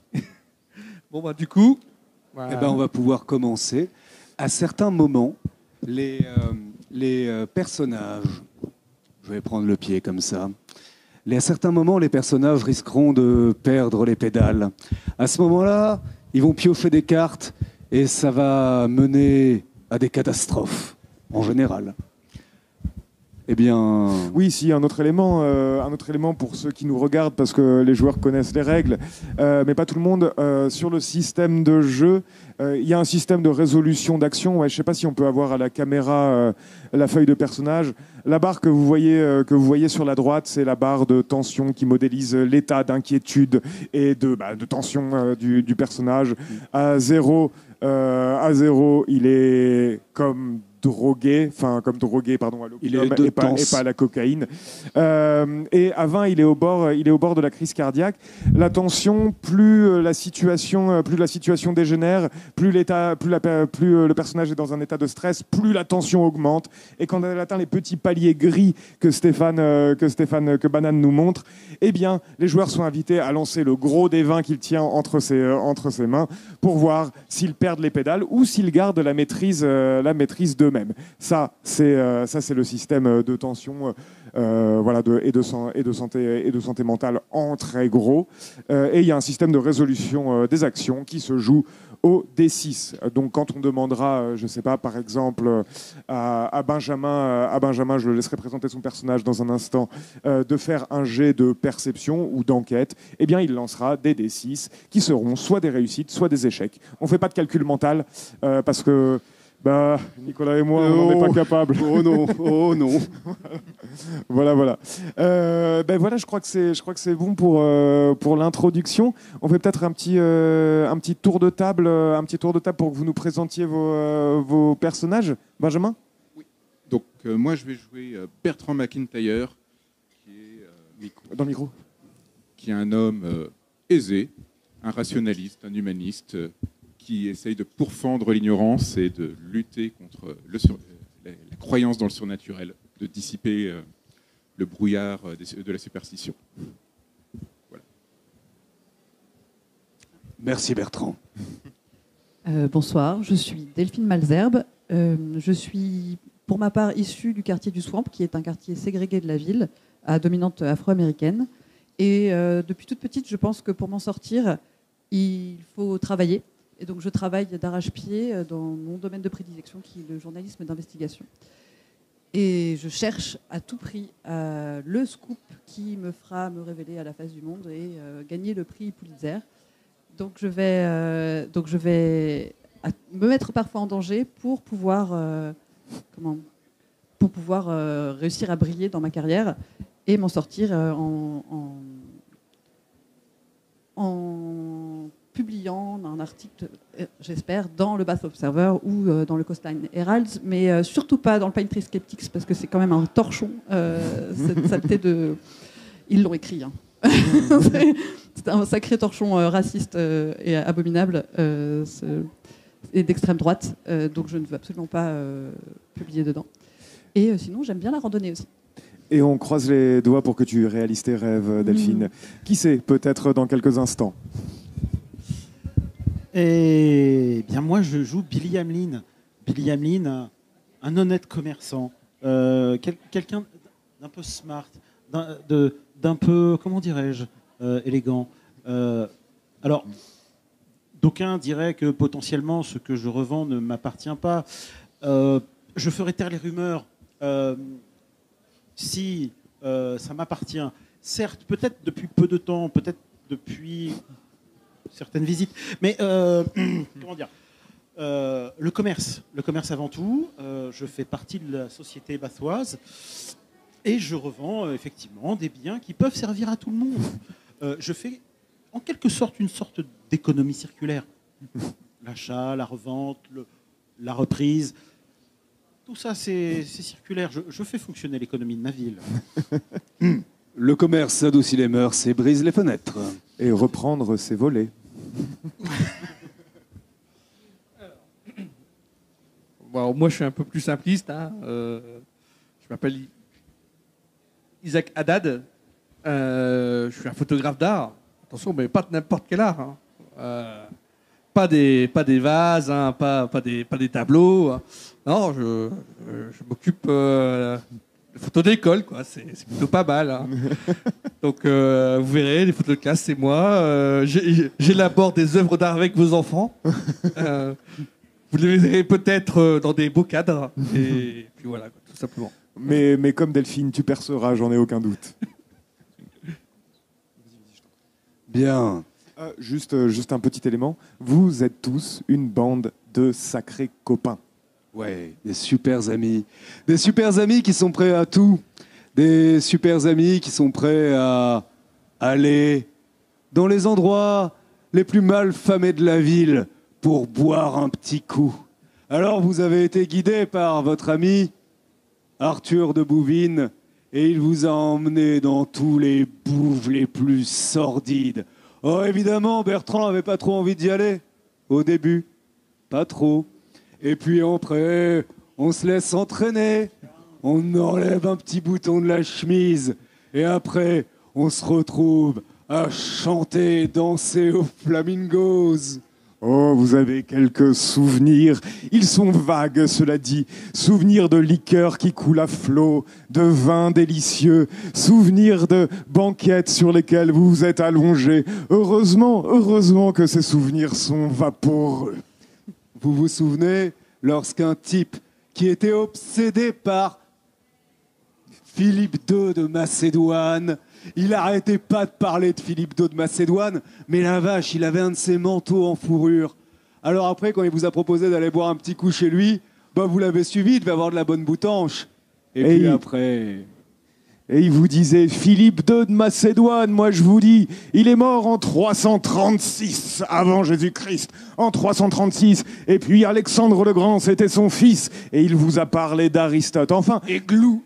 Bon bah du coup, voilà. On va pouvoir commencer. À certains moments, les personnages, je vais prendre le pied comme ça. À certains moments, les personnages risqueront de perdre les pédales. À ce moment-là, ils vont piocher des cartes et ça va mener à des catastrophes, en général. Eh bien... Oui, si, un autre élément pour ceux qui nous regardent, parce que les joueurs connaissent les règles, mais pas tout le monde. Sur le système de jeu, il y a un système de résolution d'action. Ouais, je ne sais pas si on peut avoir à la caméra la feuille de personnage. La barre que vous voyez sur la droite, c'est la barre de tension qui modélise l'état d'inquiétude et de tension du personnage. À 0, il est comme drogué à l'opium et pas à la cocaïne. Et à 20, il est au bord de la crise cardiaque. La tension, plus la situation dégénère, plus le personnage est dans un état de stress, plus la tension augmente. Et quand elle atteint les petits paliers gris que Banane nous montre, eh bien, les joueurs sont invités à lancer le gros des 20 qu'il tient entre ses mains pour voir s'ils perdent les pédales ou s'ils gardent la maîtrise d'eux-mêmes. Ça, c'est le système de tension et de santé mentale en très gros. Et il y a un système de résolution des actions qui se joue au D6. Donc quand on demandera, je ne sais pas, par exemple, à Benjamin, je le laisserai présenter son personnage dans un instant, de faire un jet de perception ou d'enquête, eh bien il lancera des D6 qui seront soit des réussites, soit des échecs. On ne fait pas de calcul mental parce que Nicolas et moi, on n'en est pas capables. Oh non, oh non. Voilà. Voilà, je crois que c'est bon pour l'introduction. On fait peut-être un petit tour de table, pour que vous nous présentiez vos personnages. Benjamin ? Donc, moi, je vais jouer Bertrand McIntyre, Dans le micro. qui est un homme aisé, un rationaliste, un humaniste, qui essaye de pourfendre l'ignorance et de lutter contre la croyance dans le surnaturel, de dissiper le brouillard de la superstition. Voilà. Merci Bertrand. Bonsoir, je suis Delphine Malzerbe. Je suis, pour ma part, issue du quartier du Swamp, qui est un quartier ségrégué de la ville, à dominante afro-américaine. Et depuis toute petite, je pense que pour m'en sortir, il faut travailler. Et donc je travaille d'arrache-pied dans mon domaine de prédilection, qui est le journalisme d'investigation. Et je cherche à tout prix le scoop qui me fera me révéler à la face du monde et gagner le prix Pulitzer. Donc je vais me mettre parfois en danger pour pouvoir réussir à briller dans ma carrière et m'en sortir en publiant un article, j'espère, dans le Bath Observer ou dans le Coastline Herald, mais surtout pas dans le Pine Tree Skeptics, parce que c'est quand même un torchon, cette saleté de... Ils l'ont écrit. Hein. C'est un sacré torchon raciste et abominable et d'extrême droite, donc je ne veux absolument pas publier dedans. Et sinon, j'aime bien la randonnée aussi. Et on croise les doigts pour que tu réalises tes rêves, Delphine. Qui sait, peut-être dans quelques instants. Eh bien, moi, je joue Billy Hamlin. Billy Hamlin, un honnête commerçant, quelqu'un d'un peu smart, d'un peu, comment dirais-je, élégant. Alors, d'aucuns diraient que potentiellement, ce que je revends ne m'appartient pas. Je ferai taire les rumeurs si ça m'appartient. Certes, peut-être depuis peu de temps, peut-être depuis certaines visites, mais comment dire, le commerce avant tout. Je fais partie de la société bathoise et je revends effectivement des biens qui peuvent servir à tout le monde. Je fais en quelque sorte une sorte d'économie circulaire. L'achat, la revente, la reprise, tout ça c'est circulaire. Je fais fonctionner l'économie de ma ville. Le commerce adoucit les mœurs et brise les fenêtres. Et reprendre ses volets. Bon, moi, je suis un peu plus simpliste. Hein. Je m'appelle Isaac Haddad. Je suis un photographe d'art. Attention, mais pas de n'importe quel art. Hein. Pas des vases, hein, pas des tableaux. Hein. Non, je m'occupe de photos d'école, quoi. C'est plutôt pas mal. Hein. Donc, vous verrez, les photos de classe, c'est moi. J'élabore des œuvres d'art avec vos enfants. Vous les verrez peut-être dans des beaux cadres. Et puis voilà, quoi, tout simplement. Mais comme Delphine, tu perceras, j'en ai aucun doute. Bien. Juste un petit élément. Vous êtes tous une bande de sacrés copains. Ouais, des super amis. Des super amis qui sont prêts à tout. Des super amis qui sont prêts à aller dans les endroits les plus mal famés de la ville pour boire un petit coup. Alors vous avez été guidé par votre ami Arthur de Bouvines et il vous a emmené dans tous les bouves les plus sordides. Oh, évidemment, Bertrand n'avait pas trop envie d'y aller au début. Pas trop. Et puis après, on se laisse entraîner. On enlève un petit bouton de la chemise. Et après, on se retrouve à chanter et danser aux flamingos. Oh, vous avez quelques souvenirs. Ils sont vagues, cela dit. Souvenirs de liqueurs qui coulent à flot, de vins délicieux, souvenirs de banquettes sur lesquelles vous vous êtes allongés. Heureusement que ces souvenirs sont vaporeux. Vous vous souvenez lorsqu'un type qui était obsédé par Philippe II de Macédoine, il arrêtait pas de parler de Philippe II de Macédoine, mais la vache, il avait un de ses manteaux en fourrure. Alors après, quand il vous a proposé d'aller boire un petit coup chez lui, bah vous l'avez suivi, il devait avoir de la bonne boutanche. Et puis après... Et il vous disait, Philippe II de Macédoine, moi je vous dis, il est mort en 336 avant Jésus-Christ, en 336. Et puis Alexandre le Grand, c'était son fils, et il vous a parlé d'Aristote. Enfin, et glou.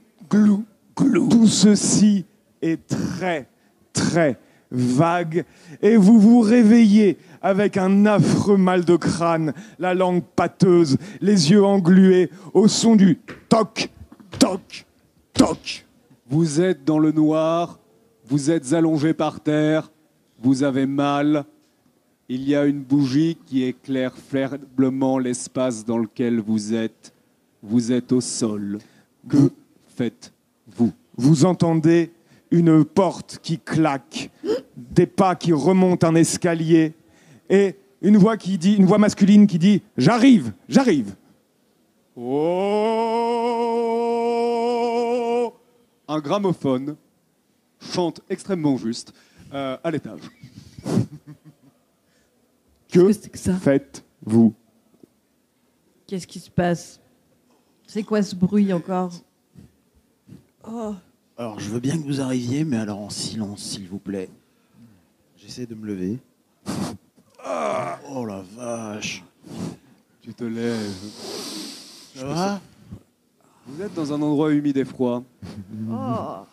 Tout ceci est très, très vague. Et vous vous réveillez avec un affreux mal de crâne, la langue pâteuse, les yeux englués, au son du toc, toc, toc. Vous êtes dans le noir, vous êtes allongé par terre, vous avez mal. Il y a une bougie qui éclaire faiblement l'espace dans lequel vous êtes. Vous êtes au sol. Que faites-vous? Vous entendez une porte qui claque, des pas qui remontent un escalier et une voix masculine qui dit « J'arrive, j'arrive ». Oh, un gramophone chante extrêmement juste à l'étage. Que c'est que ça? faites-vous? Qu'est-ce qui se passe? C'est quoi ce bruit encore? Oh. Alors, je veux bien que vous arriviez, mais alors en silence, s'il vous plaît. J'essaie de me lever. Oh la vache. Tu te lèves. Ça va? Vous êtes dans un endroit humide et froid. Oh.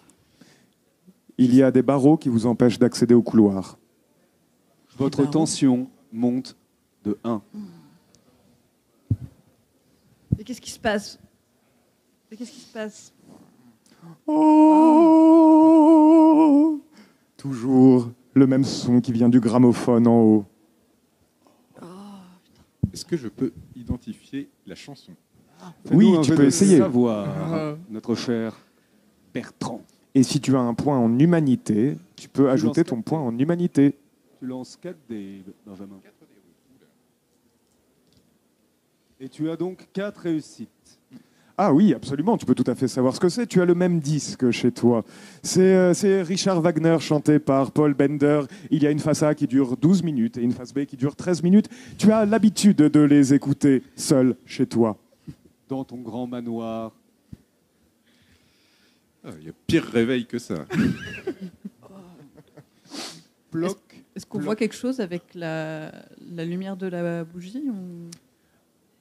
Il y a des barreaux qui vous empêchent d'accéder au couloir. Votre tension monte de 1. Et qu'est-ce qui se passe? Et qu'est-ce qui se passe? Oh, toujours le même son qui vient du gramophone en haut. Est-ce que je peux identifier la chanson? Oui, Fais-nous un tu jeu peux de essayer. savoir, notre cher Bertrand. Et si tu as un point en humanité, tu peux ajouter lances ton quatre point en humanité. Tu lances 4 dés, Benjamin. Et tu as donc 4 réussites. Ah oui, absolument, tu peux tout à fait savoir ce que c'est. Tu as le même disque chez toi. C'est Richard Wagner chanté par Paul Bender. Il y a une face A qui dure 12 minutes et une face B qui dure 13 minutes. Tu as l'habitude de les écouter seul chez toi. Dans ton grand manoir. Il y a pire réveil que ça. Bloc. Est-ce qu'on voit quelque chose avec la lumière de la bougie ou...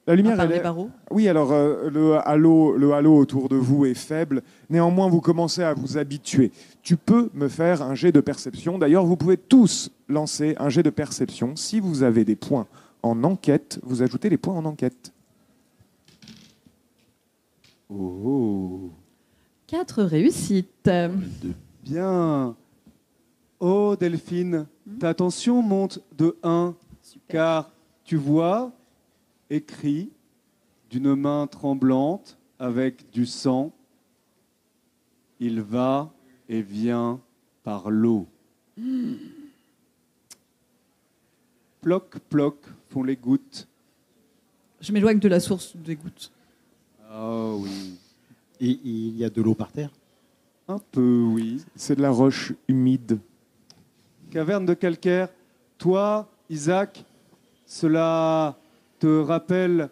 La lumière, par elle les est... barreaux? Oui, alors le halo autour de vous est faible. Néanmoins, vous commencez à vous habituer. Tu peux me faire un jet de perception. D'ailleurs, vous pouvez tous lancer un jet de perception. Si vous avez des points en enquête, vous ajoutez les points en enquête. Oh. 4 réussites. Bien. Oh, Delphine, ta tension monte de 1, car tu vois, écrit d'une main tremblante, avec du sang, il va et vient par l'eau. Ploc, ploc, font les gouttes. Je m'éloigne de la source des gouttes. Ah oui. Et il y a de l'eau par terre? Un peu, oui. C'est de la roche humide. Caverne de calcaire. Toi, Isaac, cela te rappelle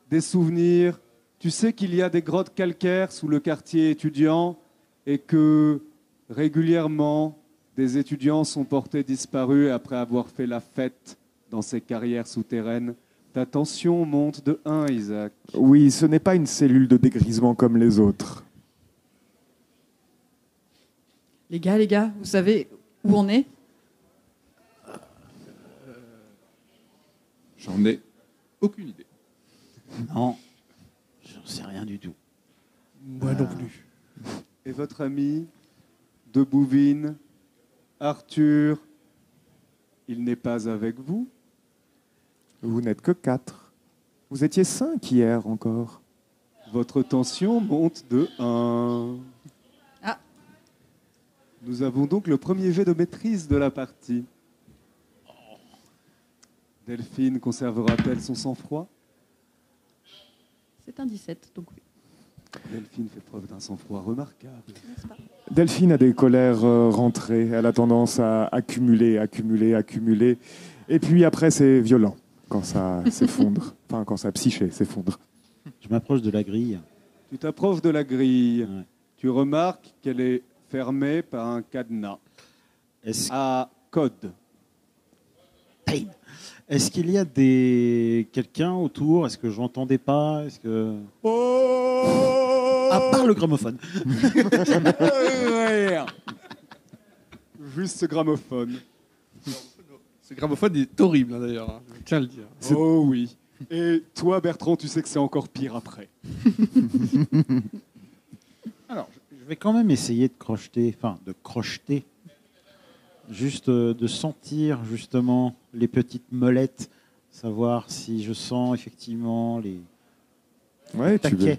des souvenirs. Tu sais qu'il y a des grottes calcaires sous le quartier étudiant et que régulièrement, des étudiants sont portés disparus après avoir fait la fête dans ces carrières souterraines. Ta tension monte de 1, Isaac. Oui, ce n'est pas une cellule de dégrisement comme les autres. Les gars, vous savez où on est? J'en ai aucune idée. Non, j'en sais rien du tout. Moi non plus. Et votre ami de Bouvines, Arthur, il n'est pas avec vous? Vous n'êtes que 4. Vous étiez 5 hier encore. Votre tension monte de 1. Ah. Nous avons donc le premier jet de maîtrise de la partie. Delphine conservera-t-elle son sang-froid? C'est un 17, donc oui. Delphine fait preuve d'un sang-froid remarquable. N'est-ce pas? Delphine a des colères rentrées. Elle a tendance à accumuler. Et puis après, c'est violent quand ça s'effondre. Enfin, quand sa psyché s'effondre. Je m'approche de la grille. Tu t'approches de la grille. Ouais. Tu remarques qu'elle est fermée par un cadenas Est-ce à code. est-ce qu'il y a quelqu'un autour? Est-ce que je n'entendais pas? Est-ce que... À part le gramophone. Juste ce gramophone. Ce gramophone est horrible, hein, d'ailleurs. Hein. Je tiens à le dire. Oh oui. Et toi, Bertrand, tu sais que c'est encore pire après. Alors, je vais quand même essayer de crocheter, juste de sentir justement les petites molettes, savoir si je sens effectivement les Ouais, taquets.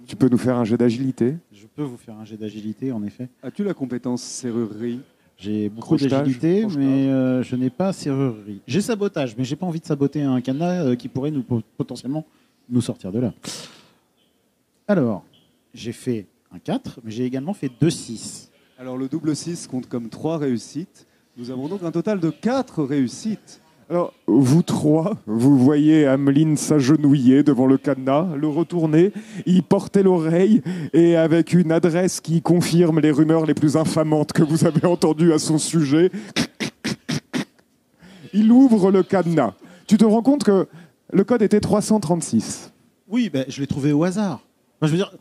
tu peux nous faire un jet d'agilité. Je peux vous faire un jet d'agilité, en effet. As-tu la compétence serrurerie? J'ai beaucoup Crochetage, d'agilité, crochetage. mais je n'ai pas serrurerie. J'ai sabotage, mais j'ai pas envie de saboter un cadenas qui pourrait potentiellement nous sortir de là. Alors, j'ai fait un 4, mais j'ai également fait 2 6. Alors le double 6 compte comme 3 réussites. Nous avons donc un total de 4 réussites. Alors, vous trois, vous voyez Ameline s'agenouiller devant le cadenas, le retourner, y porter l'oreille, et avec une adresse qui confirme les rumeurs les plus infamantes que vous avez entendues à son sujet, il ouvre le cadenas. Tu te rends compte que le code était 336. Oui, ben, je l'ai trouvé au hasard. Enfin, je veux dire,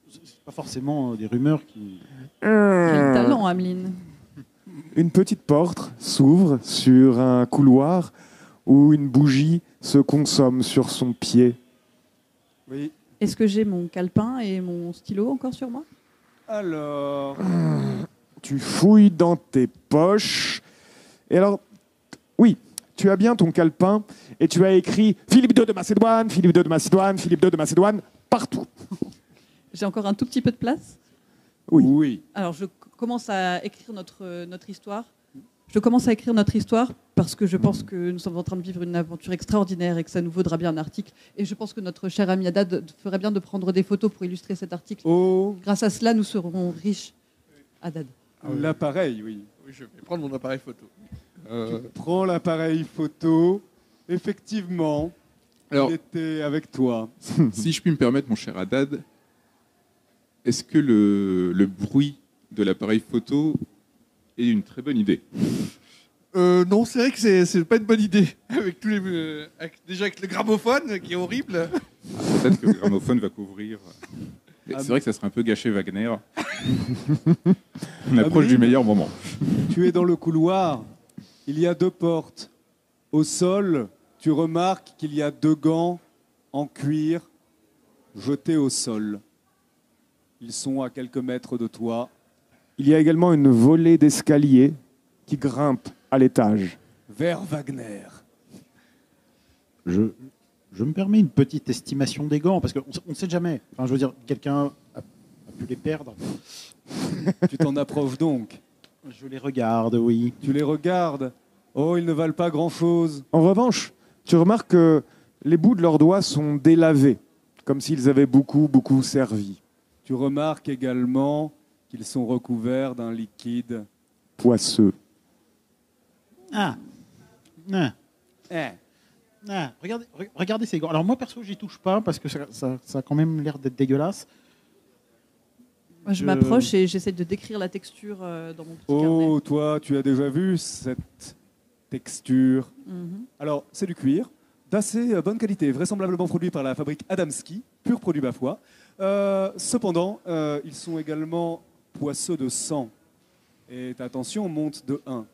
c'est pas forcément des rumeurs qui... Quel talent, Ameline. Une petite porte s'ouvre sur un couloir où une bougie se consomme sur son pied. Oui. Est-ce que j'ai mon calepin et mon stylo encore sur moi? Alors, Tu fouilles dans tes poches. Et alors, oui, tu as bien ton calepin et tu as écrit Philippe II de Macédoine, Philippe II de Macédoine, Philippe II de Macédoine, partout. J'ai encore un tout petit peu de place. Oui. Alors, je commence à écrire notre histoire. Je commence à écrire notre histoire parce que je pense que nous sommes en train de vivre une aventure extraordinaire et que ça nous vaudra bien un article. Et je pense que notre cher ami Haddad ferait bien de prendre des photos pour illustrer cet article. oh, Grâce à cela, nous serons riches. Haddad. l'appareil, oui. Oui, je vais prendre mon appareil photo. Prends l'appareil photo. Effectivement, Alors, il était avec toi. si je puis me permettre, mon cher Haddad, est-ce que le bruit de l'appareil photo est une très bonne idée? Non, c'est vrai que c'est pas une bonne idée. Avec tous déjà avec le gramophone qui est horrible. Peut-être que le gramophone va couvrir. C'est vrai que ça serait un peu gâché Wagner. On approche du meilleur moment. Tu es dans le couloir. Il y a 2 portes. Au sol, tu remarques qu'il y a 2 gants en cuir jetés au sol. Ils sont à quelques mètres de toi. Il y a également une volée d'escalier qui grimpe à l'étage. Vers Wagner. Je me permets une petite estimation des gants, parce qu'on ne sait jamais. Enfin, je veux dire, quelqu'un a pu les perdre. Tu t'en approches donc. Je les regarde, oui. Tu les regardes. Oh, ils ne valent pas grand-chose. En revanche, tu remarques que les bouts de leurs doigts sont délavés, comme s'ils avaient beaucoup servi. Tu remarques également qu'ils sont recouverts d'un liquide. Poisseux. Ah. Regardez ces gants. Alors moi, perso, j'y touche pas, parce que ça a quand même l'air d'être dégueulasse. Moi, je m'approche et j'essaie de décrire la texture dans mon petit carnet. Oh, toi, tu as déjà vu cette texture. Mhm. Alors, c'est du cuir, d'assez bonne qualité, vraisemblablement produit par la fabrique Adamski, pur produit Bafois. Cependant, ils sont également poisseux de sang. Et ta tension monte de 1.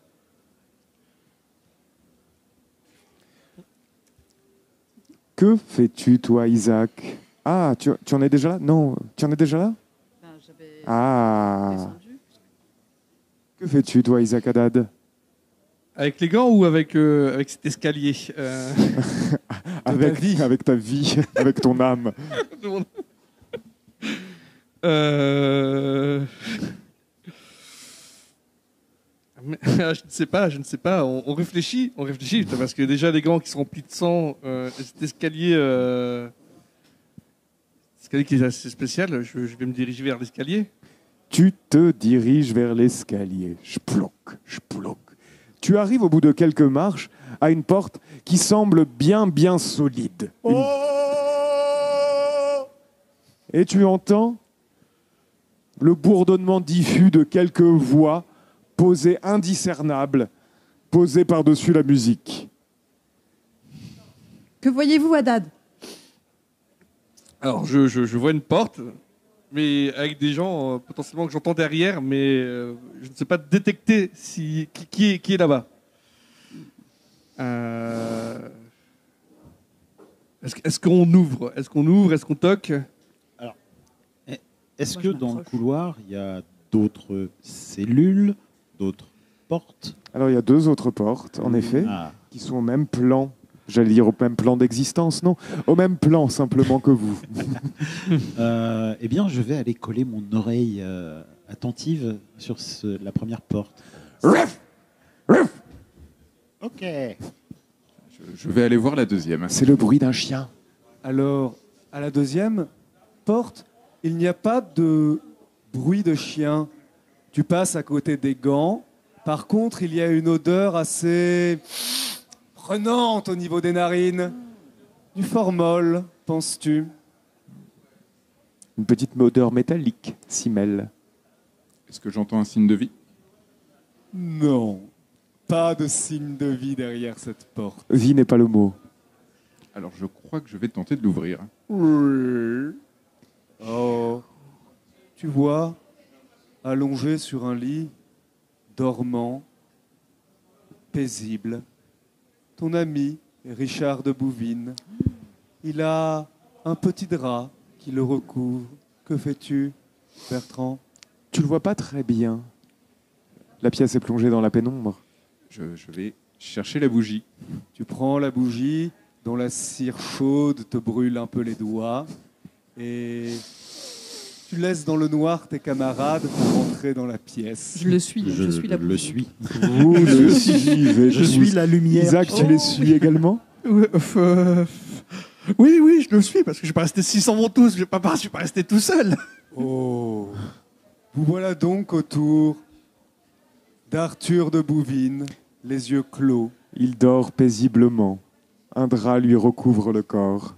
Que fais-tu, toi, Isaac? Ah, tu en es déjà là? Non, tu en es déjà là? Ben, j'avais Ah. descendu. Que fais-tu, toi, Isaac Haddad? Avec les gants ou avec cet escalier Avec ta vie, avec ton âme. Je ne sais pas. On réfléchit, parce que déjà les gants qui sont remplis de sang, cet escalier qui est assez spécial. Je vais me diriger vers l'escalier. Tu te diriges vers l'escalier. Sploc. Tu arrives au bout de quelques marches à une porte qui semble bien solide. Et tu entends le bourdonnement diffus de quelques voix posées indiscernables, posées par-dessus la musique. Que voyez-vous, Haddad? Alors, je vois une porte, mais avec des gens potentiellement que j'entends derrière, mais je ne sais pas détecter qui est là-bas. Est-ce qu'on ouvre? Est-ce qu'on toque? Alors, est-ce que dans le couloir, il y a d'autres cellules, d'autres portes? Alors, il y a 2 autres portes, en effet, qui sont au même plan. J'allais dire au même plan d'existence, non. Au même plan, simplement, que vous. Eh bien, je vais aller coller mon oreille attentive sur la première porte. Ok. Je vais aller voir la deuxième. C'est le bruit d'un chien. Alors, à la deuxième porte, il n'y a pas de bruit de chien. Tu passes à côté des gants. Par contre, il y a une odeur assez prenante au niveau des narines. Du formol, penses-tu? Une petite odeur métallique s'y mêle. Est-ce que j'entends un signe de vie? Non, pas de signe de vie derrière cette porte. Vie n'est pas le mot. Alors je crois que je vais tenter de l'ouvrir. Oui. Oh, tu vois, allongé sur un lit, dormant, paisible, ton ami Richard de Bouvines. Il a un petit drap qui le recouvre. Que fais-tu, Bertrand? Tu le vois pas très bien. La pièce est plongée dans la pénombre. Je vais chercher la bougie. Tu prends la bougie dont la cire chaude te brûle un peu les doigts et tu laisses dans le noir tes camarades pour rentrer dans la pièce. Je le suis, je suis la le bougie. suis. Vous le suivez. Je suis la lumière. Isaac, tu les suis également? Oui, je le suis, parce que je ne vais pas rester 600 ventouses, je ne vais pas rester tout seul. Oh, vous voilà donc autour d'Arthur de Bouvines, les yeux clos. Il dort paisiblement. Un drap lui recouvre le corps.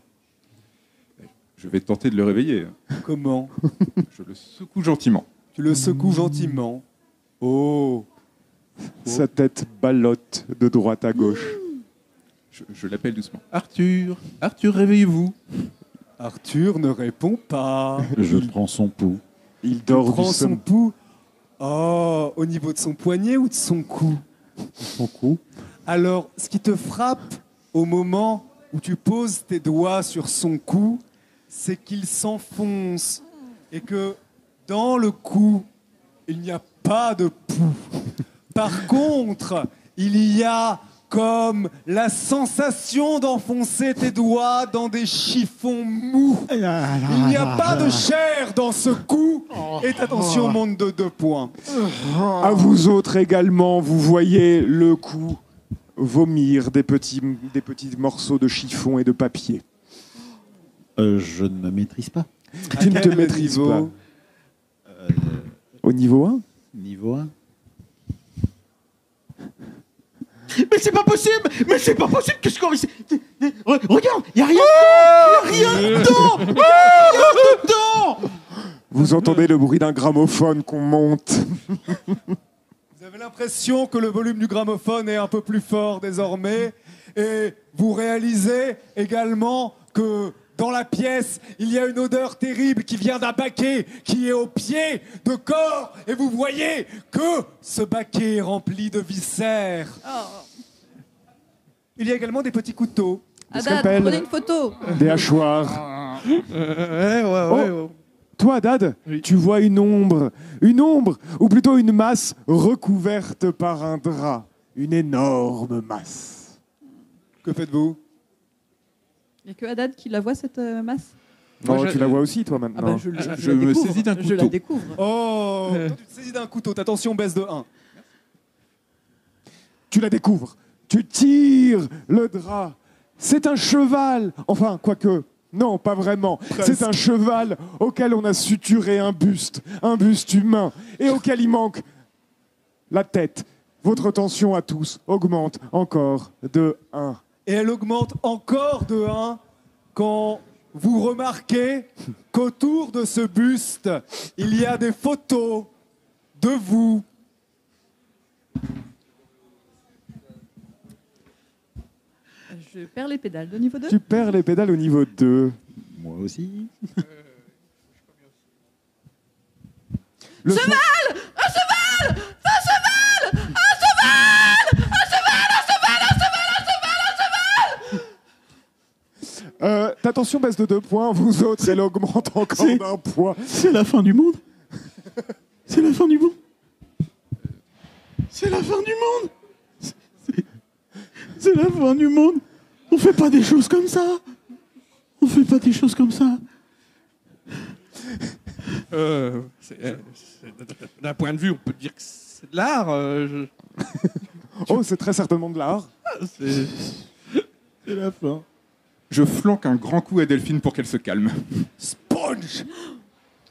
Je vais tenter de le réveiller. Comment? Je le secoue gentiment. Tu le secoues gentiment. Oh, Sa tête ballotte de droite à gauche. Je l'appelle doucement. Arthur, réveillez-vous. Arthur ne répond pas. Je prends son pouls. Il Tu dort prends son doucement. pouls. Oh, au niveau de son poignet ou de son cou? Son cou. Alors, ce qui te frappe au moment où tu poses tes doigts sur son cou, c'est qu'il s'enfonce et que dans le cou, il n'y a pas de pouls. Par contre, il y a comme la sensation d'enfoncer tes doigts dans des chiffons mous. Il n'y a pas de chair dans ce cou. Et attention, monte de 2 points. À vous autres également, vous voyez le cou vomir des petits morceaux de chiffon et de papier. Je ne me maîtrise pas. Tu ne te quel maîtrises niveau? pas. Au niveau 1? Niveau 1. Mais c'est pas possible! Mais c'est pas possible! Qu'est-ce qu'on... Regarde! Il n'y a rien dedans! Il n'y a rien dedans! Il y a rien dedans! Vous entendez le bruit d'un gramophone qu'on monte. Vous avez l'impression que le volume du gramophone est un peu plus fort désormais. Et vous réalisez également que dans la pièce, il y a une odeur terrible qui vient d'un baquet qui est au pied de corps. Et vous voyez que ce baquet est rempli de viscères. Il y a également des petits couteaux. Haddad, scalpel. prenez une photo. Des hachoirs. Ouais. Toi, Haddad, Oui. tu vois une ombre, ou plutôt une masse recouverte par un drap. une énorme masse. Que faites-vous? Il n'y a que Haddad qui la voit, cette masse. Non, Moi, tu la vois aussi, toi, Ah maintenant. bah, je la me découvre. saisis d'un Je la couteau. découvre. Oh, toi, tu te saisis d'un couteau. Ta tension baisse de 1. Tu la découvres. Tu tires le drap. C'est un cheval. Enfin, quoique. Non, pas vraiment. C'est un cheval auquel on a suturé un buste humain, et auquel il manque la tête. Votre tension à tous augmente encore de 1. Et elle augmente encore de 1 quand vous remarquez qu'autour de ce buste, il y a des photos de vous. Je perds les pédales de niveau 2. Tu perds les pédales au niveau 2. Moi aussi. Le son- ta tension baisse de 2 points, vous autres, elle augmente encore C'est- d'un point. C'est la fin du monde. C'est la fin du monde. C'est la fin du monde. C'est la fin du monde. On fait pas des choses comme ça. On fait pas des choses comme ça. D'un point de vue, on peut dire que c'est de l'art. Oh, c'est très certainement de l'art. C'est- C'est la fin. Je flanque un grand coup à Delphine pour qu'elle se calme. Sponge.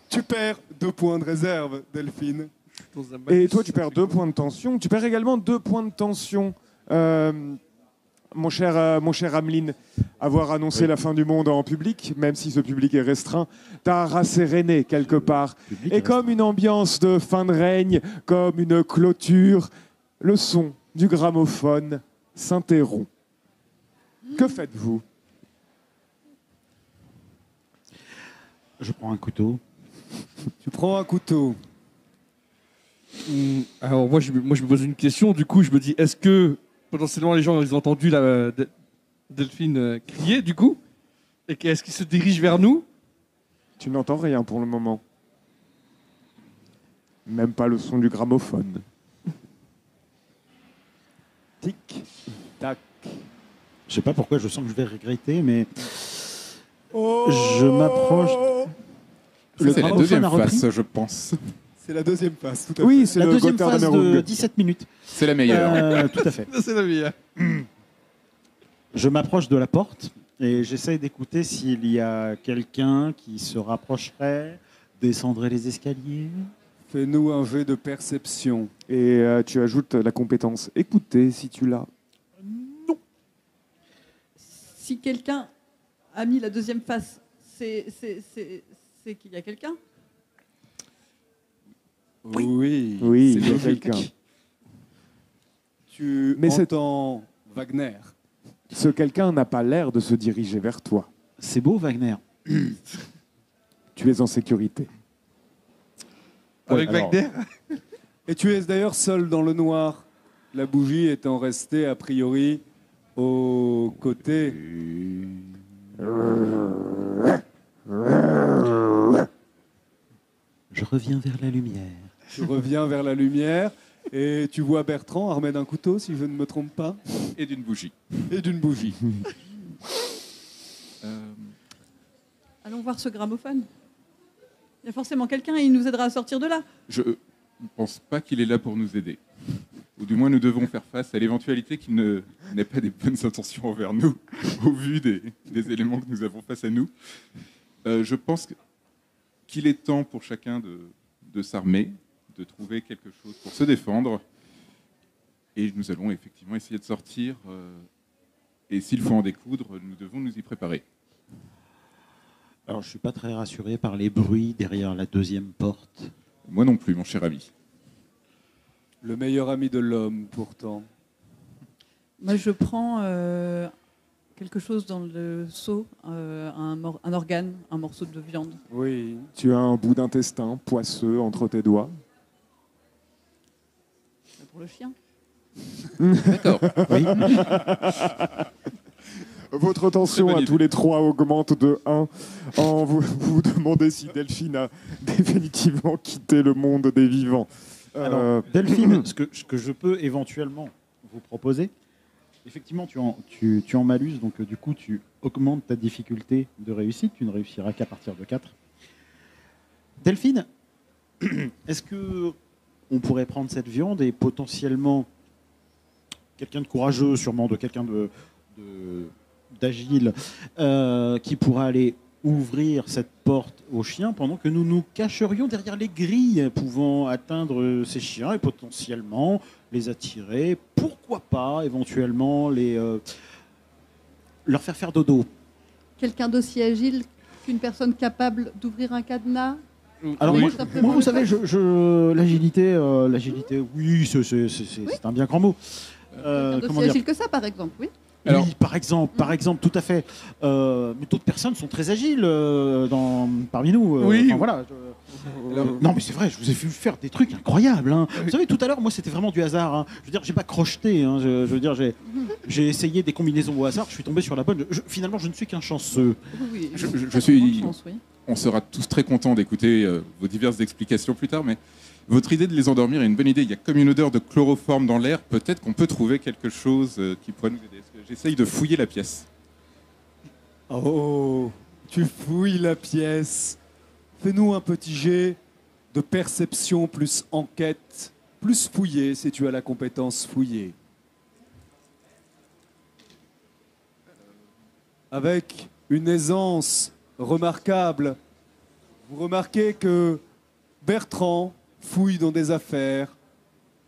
Tu perds 2 points de réserve, Delphine. dans un Et toi, tu perds 2 points de tension. Tu perds également 2 points de tension. Mon cher Ameline, avoir annoncé la fin du monde en public, même si ce public est restreint, t'a rasséréné quelque part. Et comme une ambiance de fin de règne, comme une clôture, le son du gramophone s'interrompt. Que faites-vous? Je prends un couteau. Tu prends un couteau. Alors moi je me pose une question, du coup je me dis, est-ce que potentiellement les gens ils ont entendu Delphine crier du coup? Et est-ce qu'ils se dirigent vers nous? Tu n'entends rien pour le moment. Même pas le son du gramophone. Tic, tac. Je sais pas pourquoi je sens que je vais regretter, mais Oh. je m'approche. Ça, Le c'est la gramophone deuxième a repris. face, je pense. C'est la deuxième phase, tout à fait. Oui, c'est La le deuxième Gotthard phase de Damerung. 17 minutes. C'est la meilleure. Tout à fait. C'est la vie. Je m'approche de la porte et j'essaye d'écouter s'il y a quelqu'un qui se rapprocherait, descendrait les escaliers. Fais-nous un jet de perception. Et tu ajoutes la compétence écouter si tu l'as. Si quelqu'un a mis la deuxième face, c'est qu'il y a quelqu'un. Oui. Oui, c'est il y a logique. quelqu'un. Tu Mais c'est- entends Wagner. Ce quelqu'un n'a pas l'air de se diriger vers toi. C'est beau, Wagner. Tu es en sécurité. Avec alors- Wagner. Et tu es d'ailleurs seul dans le noir, la bougie étant restée a priori au côté. Je reviens vers la lumière. Tu reviens vers la lumière et tu vois Bertrand armé d'un couteau, si je ne me trompe pas, Et d'une bougie. et d'une bougie. Allons voir ce gramophone. Il y a forcément quelqu'un et il nous aidera à sortir de là. Je ne pense pas qu'il est là pour nous aider. Ou du moins, nous devons faire face à l'éventualité qu'il n'ait pas des bonnes intentions envers nous, au vu des éléments que nous avons face à nous. Je pense qu'il est temps pour chacun de s'armer, de trouver quelque chose pour se défendre. Et nous allons effectivement essayer de sortir. Et s'il faut en découdre, nous devons nous y préparer. Alors, je suis pas très rassuré par les bruits derrière la deuxième porte. Moi non plus, mon cher ami. Le meilleur ami de l'homme, pourtant. Moi, je prends quelque chose dans le seau, un organe, un morceau de viande. Oui. Tu as un bout d'intestin poisseux entre tes doigts. Pour le chien. D'accord. Votre tension Très bonne à idée. tous les trois augmente de 1 en vous demandez si Delphine a définitivement quitté le monde des vivants. Alors, Delphine, ce que je peux éventuellement vous proposer. Effectivement, tu en malus, donc du coup, tu augmentes ta difficulté de réussite. Tu ne réussiras qu'à partir de 4. Delphine, est-ce que on pourrait prendre cette viande et potentiellement quelqu'un de courageux, sûrement de quelqu'un d'agile, qui pourra aller ouvrir cette porte aux chiens pendant que nous nous cacherions derrière les grilles pouvant atteindre ces chiens et potentiellement les attirer, pourquoi pas éventuellement leur faire dodo. Quelqu'un d'aussi agile qu'une personne capable d'ouvrir un cadenas. Alors Oui. moi, vous savez, l'agilité, oui, c'est un bien grand mot. Quelqu'un Comment d'aussi dire agile que ça, par exemple, oui. Oui, par exemple, tout à fait. Mais d'autres personnes sont très agiles parmi nous. Oui. Enfin, voilà. Non, mais c'est vrai, je vous ai vu faire des trucs incroyables. Hein. Vous savez, tout à l'heure, moi, c'était vraiment du hasard. Hein. Je veux dire, j'ai pas crocheté. Hein. Je veux dire, j'ai essayé des combinaisons au hasard. Je suis tombé sur la bonne. Finalement, je ne suis qu'un chanceux. Oui, Je suis. bonne chance, oui. On sera tous très contents d'écouter vos diverses explications plus tard, mais votre idée de les endormir est une bonne idée. Il y a comme une odeur de chloroforme dans l'air. Peut-être qu'on peut trouver quelque chose qui pourrait nous aider. J'essaye de fouiller la pièce. Oh, tu fouilles la pièce. Fais-nous un petit jet de perception plus enquête, plus fouiller si tu as la compétence fouiller. Avec une aisance remarquable, vous remarquez que Bertrand fouille dans des affaires.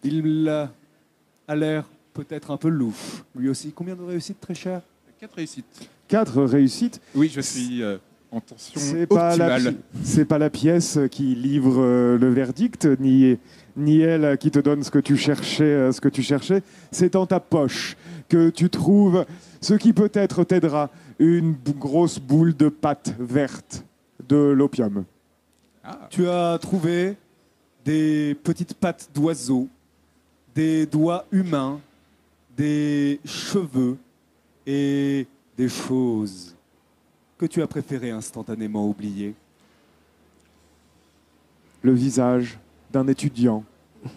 Il a l'air peut-être un peu louche. Lui aussi. Combien de réussites, très cher? 4 réussites. 4 réussites. Oui, je suis en tension C'est pas la pièce qui livre le verdict, ni elle qui te donne ce que tu cherchais. C'est dans ta poche que tu trouves ce qui peut-être t'aidera, une grosse boule de pâte verte de l'opium. Ah. Tu as trouvé des petites pattes d'oiseaux, des doigts humains, des cheveux et des choses que tu as préféré instantanément oublier. Le visage d'un étudiant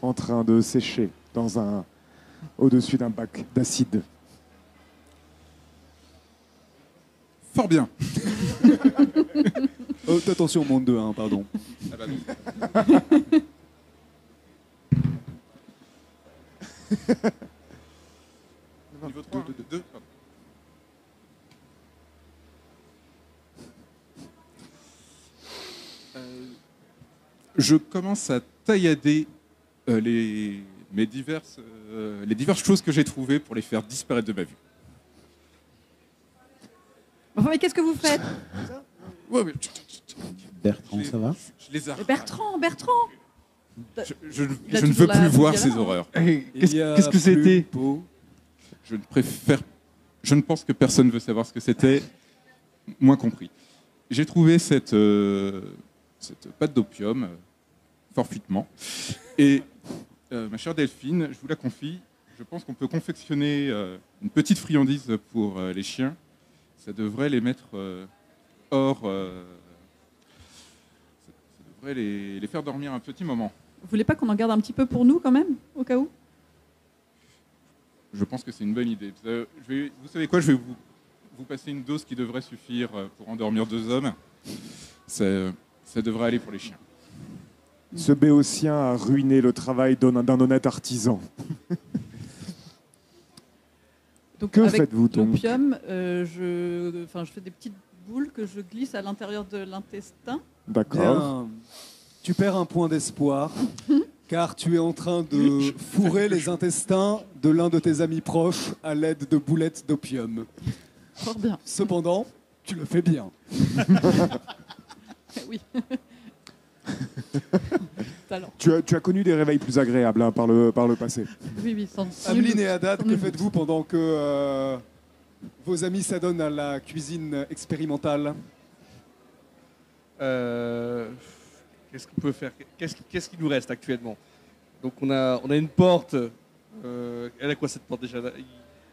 en train de sécher au-dessus d'un bac d'acide. Fort bien. Attention, monde de 1, pardon. Ah bah non. Niveau 3, 2. Je commence à taillader les diverses choses que j'ai trouvées pour les faire disparaître de ma vue. Enfin, mais qu'est-ce que vous faites? Ouais, mais Bertrand, ça va? je les arrache. Bertrand Je Il a ne veux toujours la plus voir bouille à ces la main. horreurs. Qu'est-ce que c'était? Je ne pense que personne ne veut savoir ce que c'était, moins compris. J'ai trouvé cette pâte d'opium, fortuitement. Et ma chère Delphine, je vous la confie, je pense qu'on peut confectionner une petite friandise pour les chiens. Ça devrait les mettre hors... ça devrait les faire dormir un petit moment. Vous voulez pas qu'on en garde un petit peu pour nous quand même, au cas où? Je pense que c'est une bonne idée. Vous savez quoi, je vais vous passer une dose qui devrait suffire pour endormir 2 hommes. Ça devrait aller pour les chiens. Ce béotien a ruiné le travail d'un honnête artisan. Donc, Que avec faites-vous donc? l'opium, je fais des petites boules que je glisse à l'intérieur de l'intestin. D'accord. Bien. Tu perds un point d'espoir, car tu es en train de fourrer les intestins de l'un de tes amis proches à l'aide de boulettes d'opium. Fort bien. Cependant, tu le fais bien. Oui. Talent. Tu as connu des réveils plus agréables par le passé. Oui, sans Aveline nul et doute, Haddad, sans que nul faites-vous doute. pendant que vos amis s'adonnent à la cuisine expérimentale? Qu'est-ce qu'on peut faire? Qu'est-ce qui nous reste actuellement? Donc on a une porte. Elle a quoi cette porte déjà?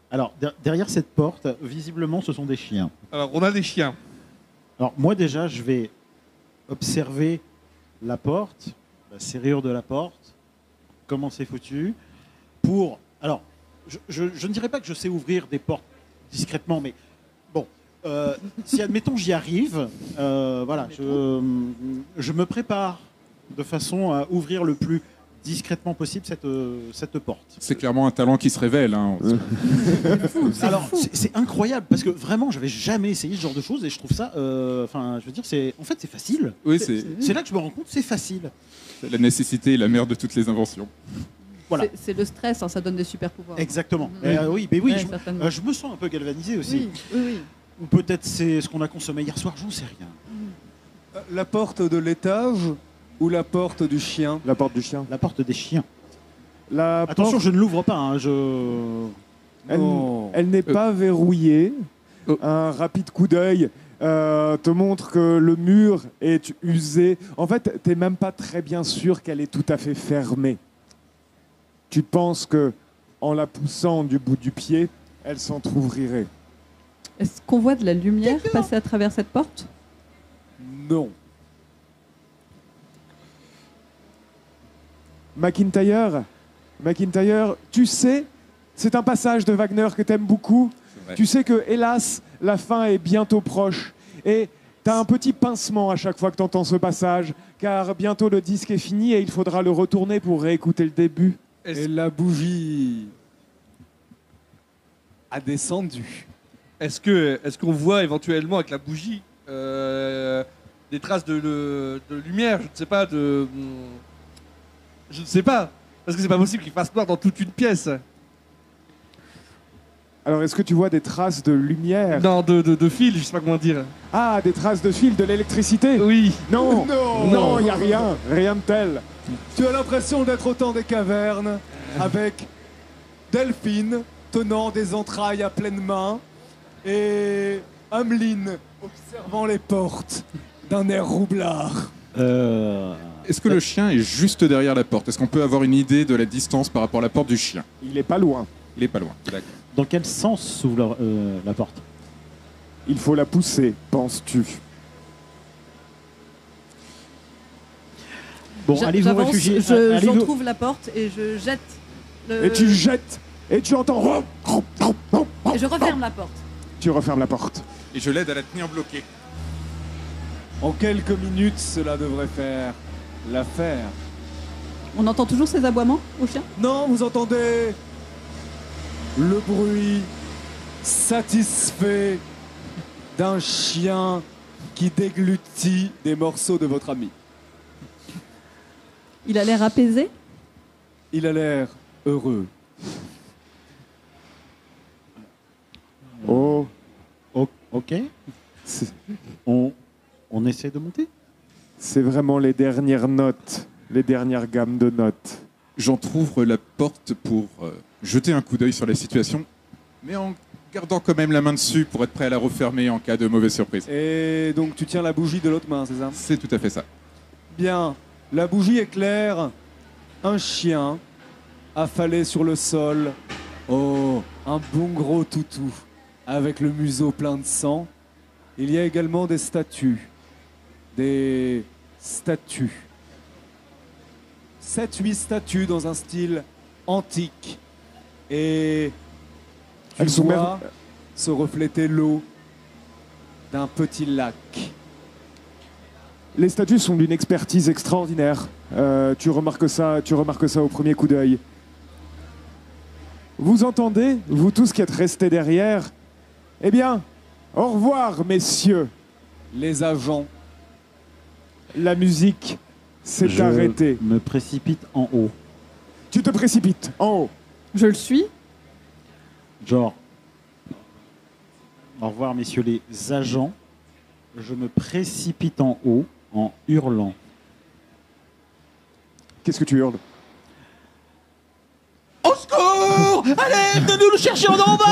Alors, derrière cette porte, visiblement, ce sont des chiens. Alors on a des chiens. Alors, moi, déjà, je vais observer la porte, la serrure de la porte, comment c'est foutu, pour... Alors, je ne dirais pas que je sais ouvrir des portes discrètement, mais bon, si admettons j'y arrive, voilà, je me prépare de façon à ouvrir le plus discrètement possible cette porte. C'est clairement un talent qui se révèle. Hein. Alors c'est incroyable parce que vraiment j'avais jamais essayé ce genre de choses et je trouve ça, enfin je veux dire c'est facile. Oui, c'est là que je me rends compte c'est facile. La nécessité est la mère de toutes les inventions. Voilà. C'est le stress, hein, ça donne des super pouvoirs. Exactement. Oui, oui, ouais, je me sens un peu galvanisé aussi. Oui. Ou peut-être c'est ce qu'on a consommé hier soir, j'en sais rien. La porte de l'étage ou la porte du chien? La porte du chien. La porte des chiens. Attention, je ne l'ouvre pas. Hein, elle n'est pas verrouillée. Un rapide coup d'œil te montre que le mur est usé. En fait, tu n'es même pas très bien sûr qu'elle est tout à fait fermée. Tu penses que en la poussant du bout du pied, elle s'entrouvrirait. Est-ce qu'on voit de la lumière passer à travers cette porte? Non. McIntyre, tu sais, c'est un passage de Wagner que tu aimes beaucoup. Tu sais que, hélas, la fin est bientôt proche. Et tu as un petit pincement à chaque fois que tu entends ce passage, car bientôt le disque est fini et il faudra le retourner pour réécouter le début. Et la bougie a descendu. Est-ce qu'on voit éventuellement avec la bougie des traces de lumière? Je ne sais pas, je ne sais pas. Parce que c'est pas possible qu'il fasse noir dans toute une pièce. Alors, est-ce que tu vois des traces de lumière? Non, de fil, je sais pas comment dire. Ah, des traces de fil, de l'électricité? Oui. Non, Non, il n'y a rien, rien de tel. Tu as l'impression d'être au temps des cavernes, avec Delphine tenant des entrailles à pleine main et Ameline observant les portes d'un air roublard. Est-ce que le chien est juste derrière la porte? Est-ce qu'on peut avoir une idée de la distance par rapport à la porte du chien? Il n'est pas loin. Il est pas loin, d'accord. Dans quel sens s'ouvre la porte? Il faut la pousser, penses-tu? Bon, allez vous J'avance, réfugier. j'en trouve la porte et je jette. Et tu jettes, et tu entends... Et je referme la porte. Tu refermes la porte. Et je l'aide à la tenir bloquée. En quelques minutes, cela devrait faire l'affaire. On entend toujours ces aboiements au chien? Non, vous entendez le bruit satisfait d'un chien qui déglutit des morceaux de votre ami. Il a l'air apaisé? Il a l'air heureux. Oh, ok. On essaie de monter? c'est vraiment les dernières notes, les dernières gammes de notes. J'entrouvre la porte pour jeter un coup d'œil sur la situation, mais en gardant quand même la main dessus pour être prêt à la refermer en cas de mauvaise surprise. Et donc tu tiens la bougie de l'autre main, c'est ça? C'est tout à fait ça. Bien, la bougie éclaire un chien affalé sur le sol. Oh, un bon gros toutou avec le museau plein de sang. Il y a également des statues. Des statues. 7-8 statues dans un style antique. Et tu Elles sont vois se refléter l'eau d'un petit lac. Les statues sont d'une expertise extraordinaire. Tu remarques ça au premier coup d'œil. Vous entendez, vous tous qui êtes restés derrière? Eh bien, au revoir, messieurs. Les agents. La musique s'est arrêtée. Je me précipite en haut. Tu te précipites en haut. Je le suis. Genre, au revoir, messieurs les agents. Je me précipite en haut en hurlant. Qu'est-ce que tu hurles? Au secours! Allez, venez nous chercher en bas!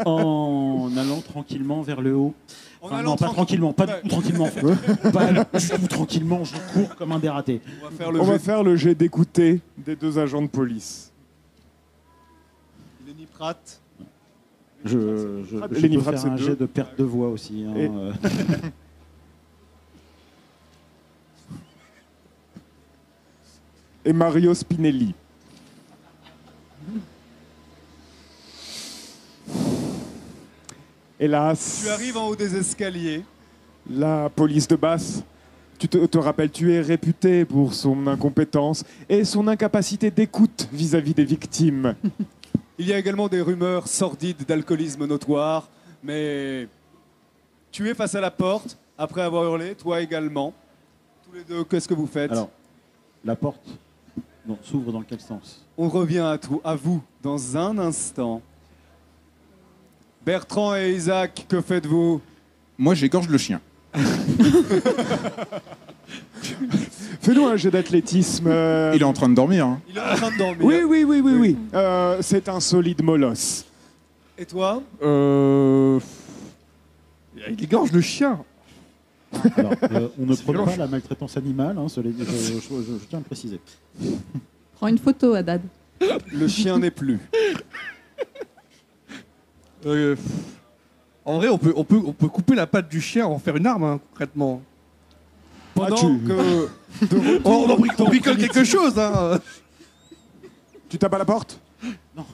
En allant tranquillement vers le haut. En Enfin, allant non, pas tranquillement, pas du tout tranquillement. Pas du tout tranquillement, je cours comme un dératé. On va faire le jet d'écouter des deux agents de police. Lenny Pratt. Je Lenny peux Pratt, faire c'est un deux. jet de perte de voix aussi. Hein, Et- Et Mario Spinelli. Hélas, Tu arrives en haut des escaliers. la police de Basse, tu te rappelles, tu es réputé pour son incompétence et son incapacité d'écoute vis-à-vis des victimes. Il y a également des rumeurs sordides d'alcoolisme notoire, mais tu es face à la porte, après avoir hurlé, toi également. Tous les deux, qu'est-ce que vous faites? Alors, la porte s'ouvre dans quel sens? On revient à vous dans un instant. Bertrand et Isaac, que faites-vous? Moi, j'égorge le chien. Fais-nous un jeu d'athlétisme. Il est en train de dormir. Hein. Il est en train de dormir. Oui. C'est un solide molosse. Et toi? Il égorge le chien. Alors, on ne prône pas la maltraitance animale, hein, je tiens à le préciser. Prends une photo, Haddad. Le chien n'est plus. En vrai, on peut couper la patte du chien, en faire une arme, hein, concrètement. Pendant que... On bricole quelque chose, hein. Tu tapes à la porte? Non,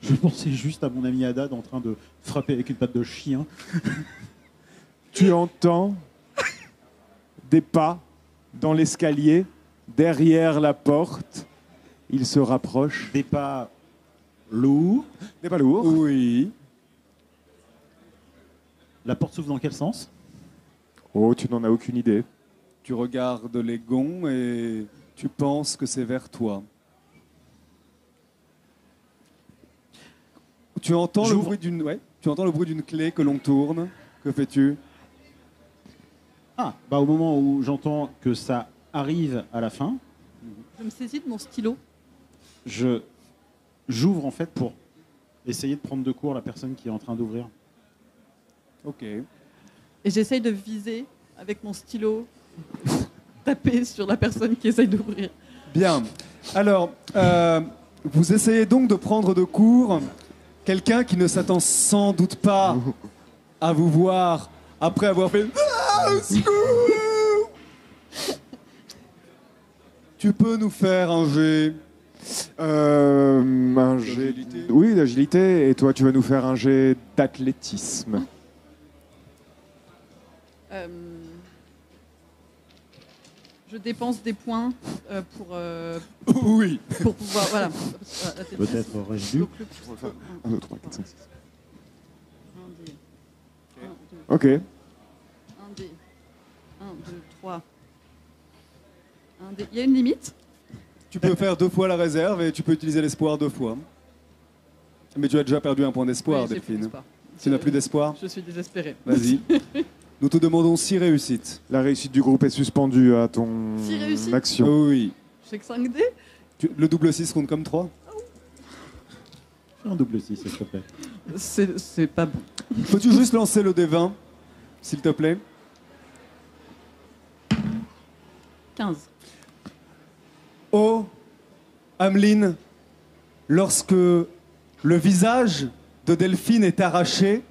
je pensais juste à mon ami Haddad en train de frapper avec une patte de chien. Tu entends des pas dans l'escalier, derrière la porte. Il se rapproche. Des pas lourds. Des pas lourds. Oui. La porte s'ouvre dans quel sens? Oh, tu n'en as aucune idée. Tu regardes les gonds et tu penses que c'est vers toi. Tu entends le bruit d'une tu entends le bruit d'une clé que l'on tourne. Que fais-tu? Au moment où j'entends que ça arrive à la fin, Je me saisis de mon stylo. j'ouvre en fait pour essayer de prendre de court la personne qui est en train d'ouvrir. Ok. Et j'essaye de viser avec mon stylo, taper sur la personne qui essaye d'ouvrir. Bien. Alors, vous essayez donc de prendre de court quelqu'un qui ne s'attend sans doute pas à vous voir après avoir fait Ah, au secours. Tu peux nous faire un jet? Un jet... Oui, d'agilité. Et toi, tu vas nous faire un jet d'athlétisme. Je dépense des points pour Oui. pour pouvoir voilà. Peut-être aurais-je dû. 1, 2, 3, 4, 5, 6. 1 dé. 1, 2, Ok. 1 dé. 1, 2, 3. 1 dé. Il y a une limite? Tu peux faire 2 fois la réserve et tu peux utiliser l'espoir 2 fois. Mais tu as déjà perdu un point d'espoir, Oui, j'ai plus Delphine. d'espoir. Tu n'as plus d'espoir? Je suis désespérée. Vas-y. Nous te demandons 6 réussites. La réussite du groupe est suspendue à ton 6 réussites. action. Oh oui. J'ai que 5 dés. Le double 6 compte comme 3? Fais un double 6, s'il te plaît. C'est pas bon. Peux-tu juste lancer le D20, s'il te plaît? 15. Oh, Ameline, lorsque le visage de Delphine est arraché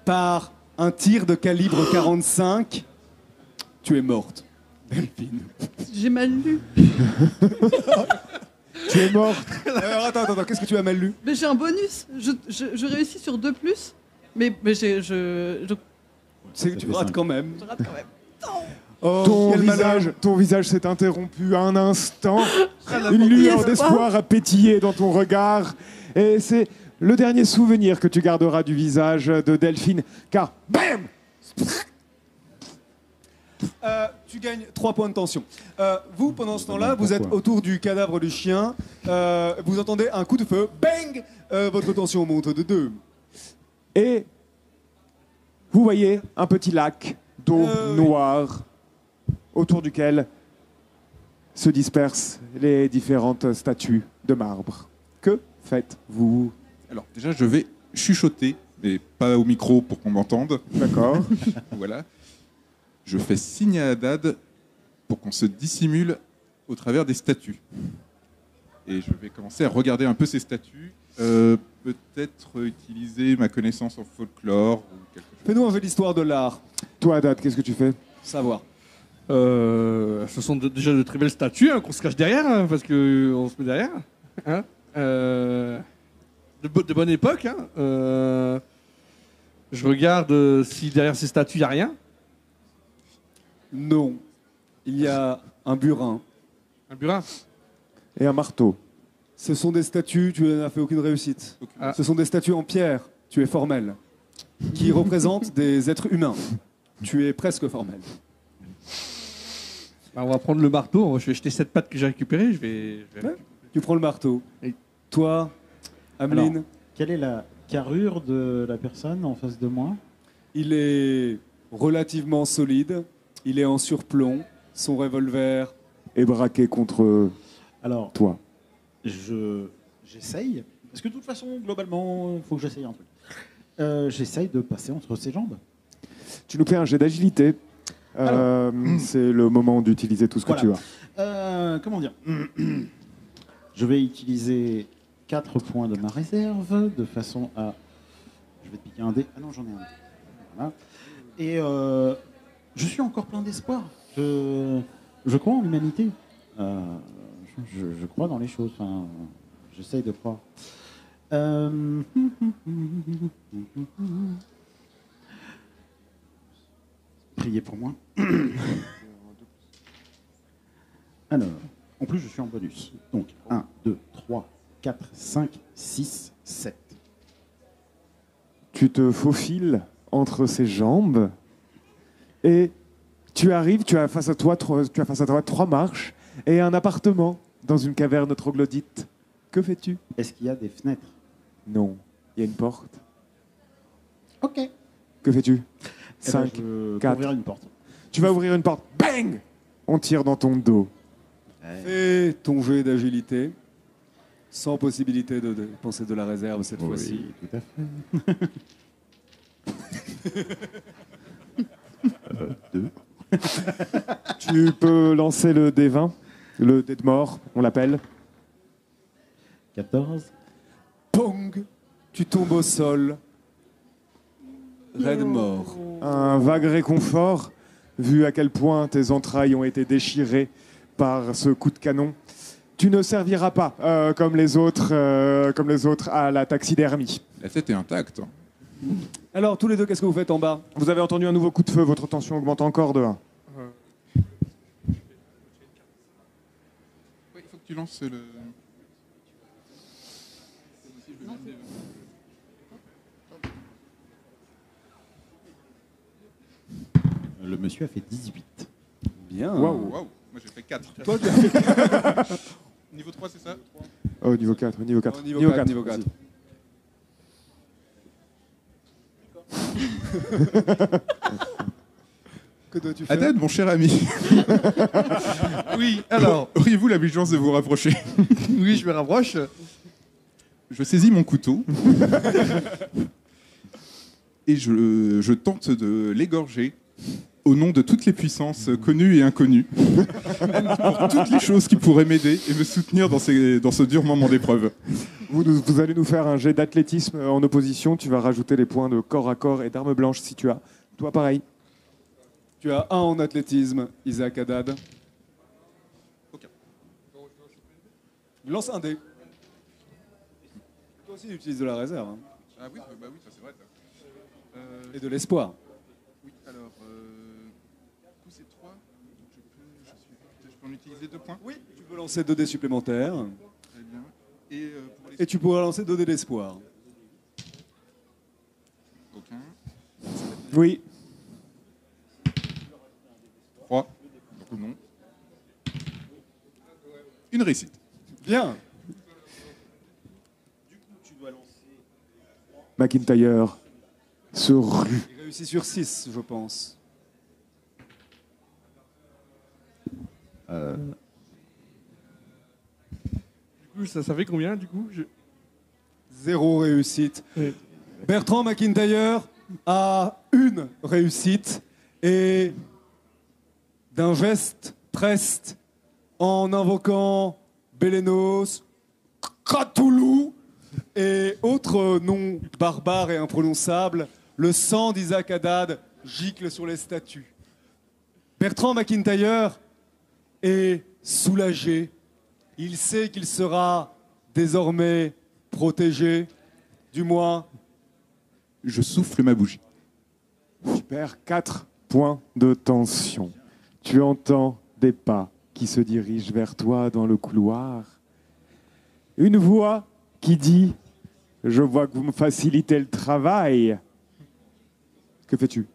par un tir de calibre 45, tu es morte, Delphine. J'ai mal lu. Tu es morte. Alors attends, qu'est-ce que tu as mal lu? Mais j'ai un bonus. Je réussis sur 2+. Mais je C'est que tu rates quand même. rate quand même. Oh, quel malheur. Ton visage s'est interrompu un instant. Une lueur d'espoir a pétillé dans ton regard. Et c'est le dernier souvenir que tu garderas du visage de Delphine. Car, BAM! Tu gagnes 3 points de tension. Vous, pendant ce temps-là, vous êtes autour du cadavre du chien. Vous entendez un coup de feu. Bang! Votre tension monte de 2. Et vous voyez un petit lac d'eau noire autour duquel se dispersent les différentes statues de marbre. Que faites-vous? Alors déjà, je vais chuchoter, mais pas au micro pour qu'on m'entende. D'accord. Voilà. Je fais signe à Haddad pour qu'on se dissimule au travers des statues. Et je vais commencer à regarder un peu ces statues. Peut-être utiliser ma connaissance en folklore ou quelque chose. Fais-nous un jeu d'histoire de l'art. Toi, Haddad, qu'est-ce que tu fais? Savoir. Ce sont déjà de très belles statues hein, qu'on se cache derrière, hein, parce qu'on se met derrière. Hein de bonne époque. Hein. Je regarde si derrière ces statues, il n'y a rien. Non. Il y a un burin. Un burin. Et un marteau. Ce sont des statues, tu n'as fait aucune réussite. Ah. Ce sont des statues en pierre, tu es formel, qui représentent des êtres humains. Tu es presque formel. Bah, on va prendre le marteau, je vais jeter cette patte que j'ai récupérée. Je vais Ouais. Tu prends le marteau. Oui. Toi, Ameline, Alors, quelle est la carrure de la personne en face de moi? il est relativement solide, il est en surplomb, son revolver. Et braqué contre Alors, toi. j'essaye. Parce que de toute façon, globalement, il faut que j'essaye un truc. J'essaye de passer entre ses jambes. Tu nous fais un jet d'agilité. C'est le moment d'utiliser tout ce que Voilà. tu as. Comment dire? Je vais utiliser 4 points de ma réserve de façon à. Je vais te piquer un dé. Ah non, j'en ai un. Voilà. Et je suis encore plein d'espoir. Je crois en l'humanité. Je crois dans les choses. Enfin, j'essaye de croire. Priez pour moi. Alors, en plus, je suis en bonus. Donc, 1, 2, 3, 4, 5, 6, 7. Tu te faufiles entre ses jambes et tu arrives, tu as face à toi 3 marches et un appartement dans une caverne troglodyte. Que fais-tu? Est-ce qu'il y a des fenêtres? Non, il y a une porte. Ok. Que fais-tu? Eh ben, 5, je peux 4. ouvrir une porte. Tu vas ouvrir une porte. Bang! On tire dans ton dos. Fais ton jet d'agilité, sans possibilité de dépenser de la réserve cette fois-ci. Tout à fait. 2. Tu peux lancer le D20, le dé de mort, on l'appelle. 14. Pong! Tu tombes au sol. Raide mort. Un vague réconfort, vu à quel point tes entrailles ont été déchirées par ce coup de canon. Tu ne serviras pas, comme les autres, à la taxidermie. La tête est intacte. Alors, tous les deux, qu'est-ce que vous faites en bas? Vous avez entendu un nouveau coup de feu, votre tension augmente encore de 1. Il faut que tu lances le... Le monsieur a fait 18. Bien. Waouh. Waouh, moi j'ai fait 4. Toi, tu as fait Niveau 3, c'est ça? Oh, niveau 4, niveau 4. Oh, niveau 4, niveau 4. Que dois-tu faire? Adad, mon cher ami, Oui, alors, auriez-vous la vigilance de vous rapprocher? oui, je me rapproche. Je saisis mon couteau et je tente de l'égorger au nom de toutes les puissances connues et inconnues, pour toutes les choses qui pourraient m'aider et me soutenir dans ce dur moment d'épreuve. Vous allez nous faire un jet d'athlétisme en opposition. Tu vas rajouter les points de corps à corps et d'armes blanches si tu as. Toi, pareil. Tu as 1 en athlétisme, Isaac Haddad. Aucun. Lance un dé. Toi aussi, utilise de la réserve. Hein. Ah oui, bah oui, ça c'est vrai. Et de l'espoir. Oui, alors, du coup c'est 3, donc je peux en utiliser 2 points. Oui, tu peux lancer 2 dés supplémentaires. Très bien. Et pour les... Et tu pourras lancer 2 dés d'espoir. Aucun. Oui. 3, donc non. Une réussite. Bien. McIntyre se rue. Il réussit sur 6, je pense. Du coup, ça fait combien, du coup 0 réussite. Oui. Bertrand McIntyre a 1 réussite et d'un geste preste en invoquant Bélénos, Cthulhu et autres noms barbares et imprononçables, le sang d'Isaac Haddad gicle sur les statues. Bertrand McIntyre est soulagé. Il sait qu'il sera désormais protégé Du moins, Je souffle ma bougie. Tu perds 4 points de tension. Tu entends des pas qui se dirigent vers toi dans le couloir. Une voix qui dit « Je vois que vous me facilitez le travail. » Que fais-tu?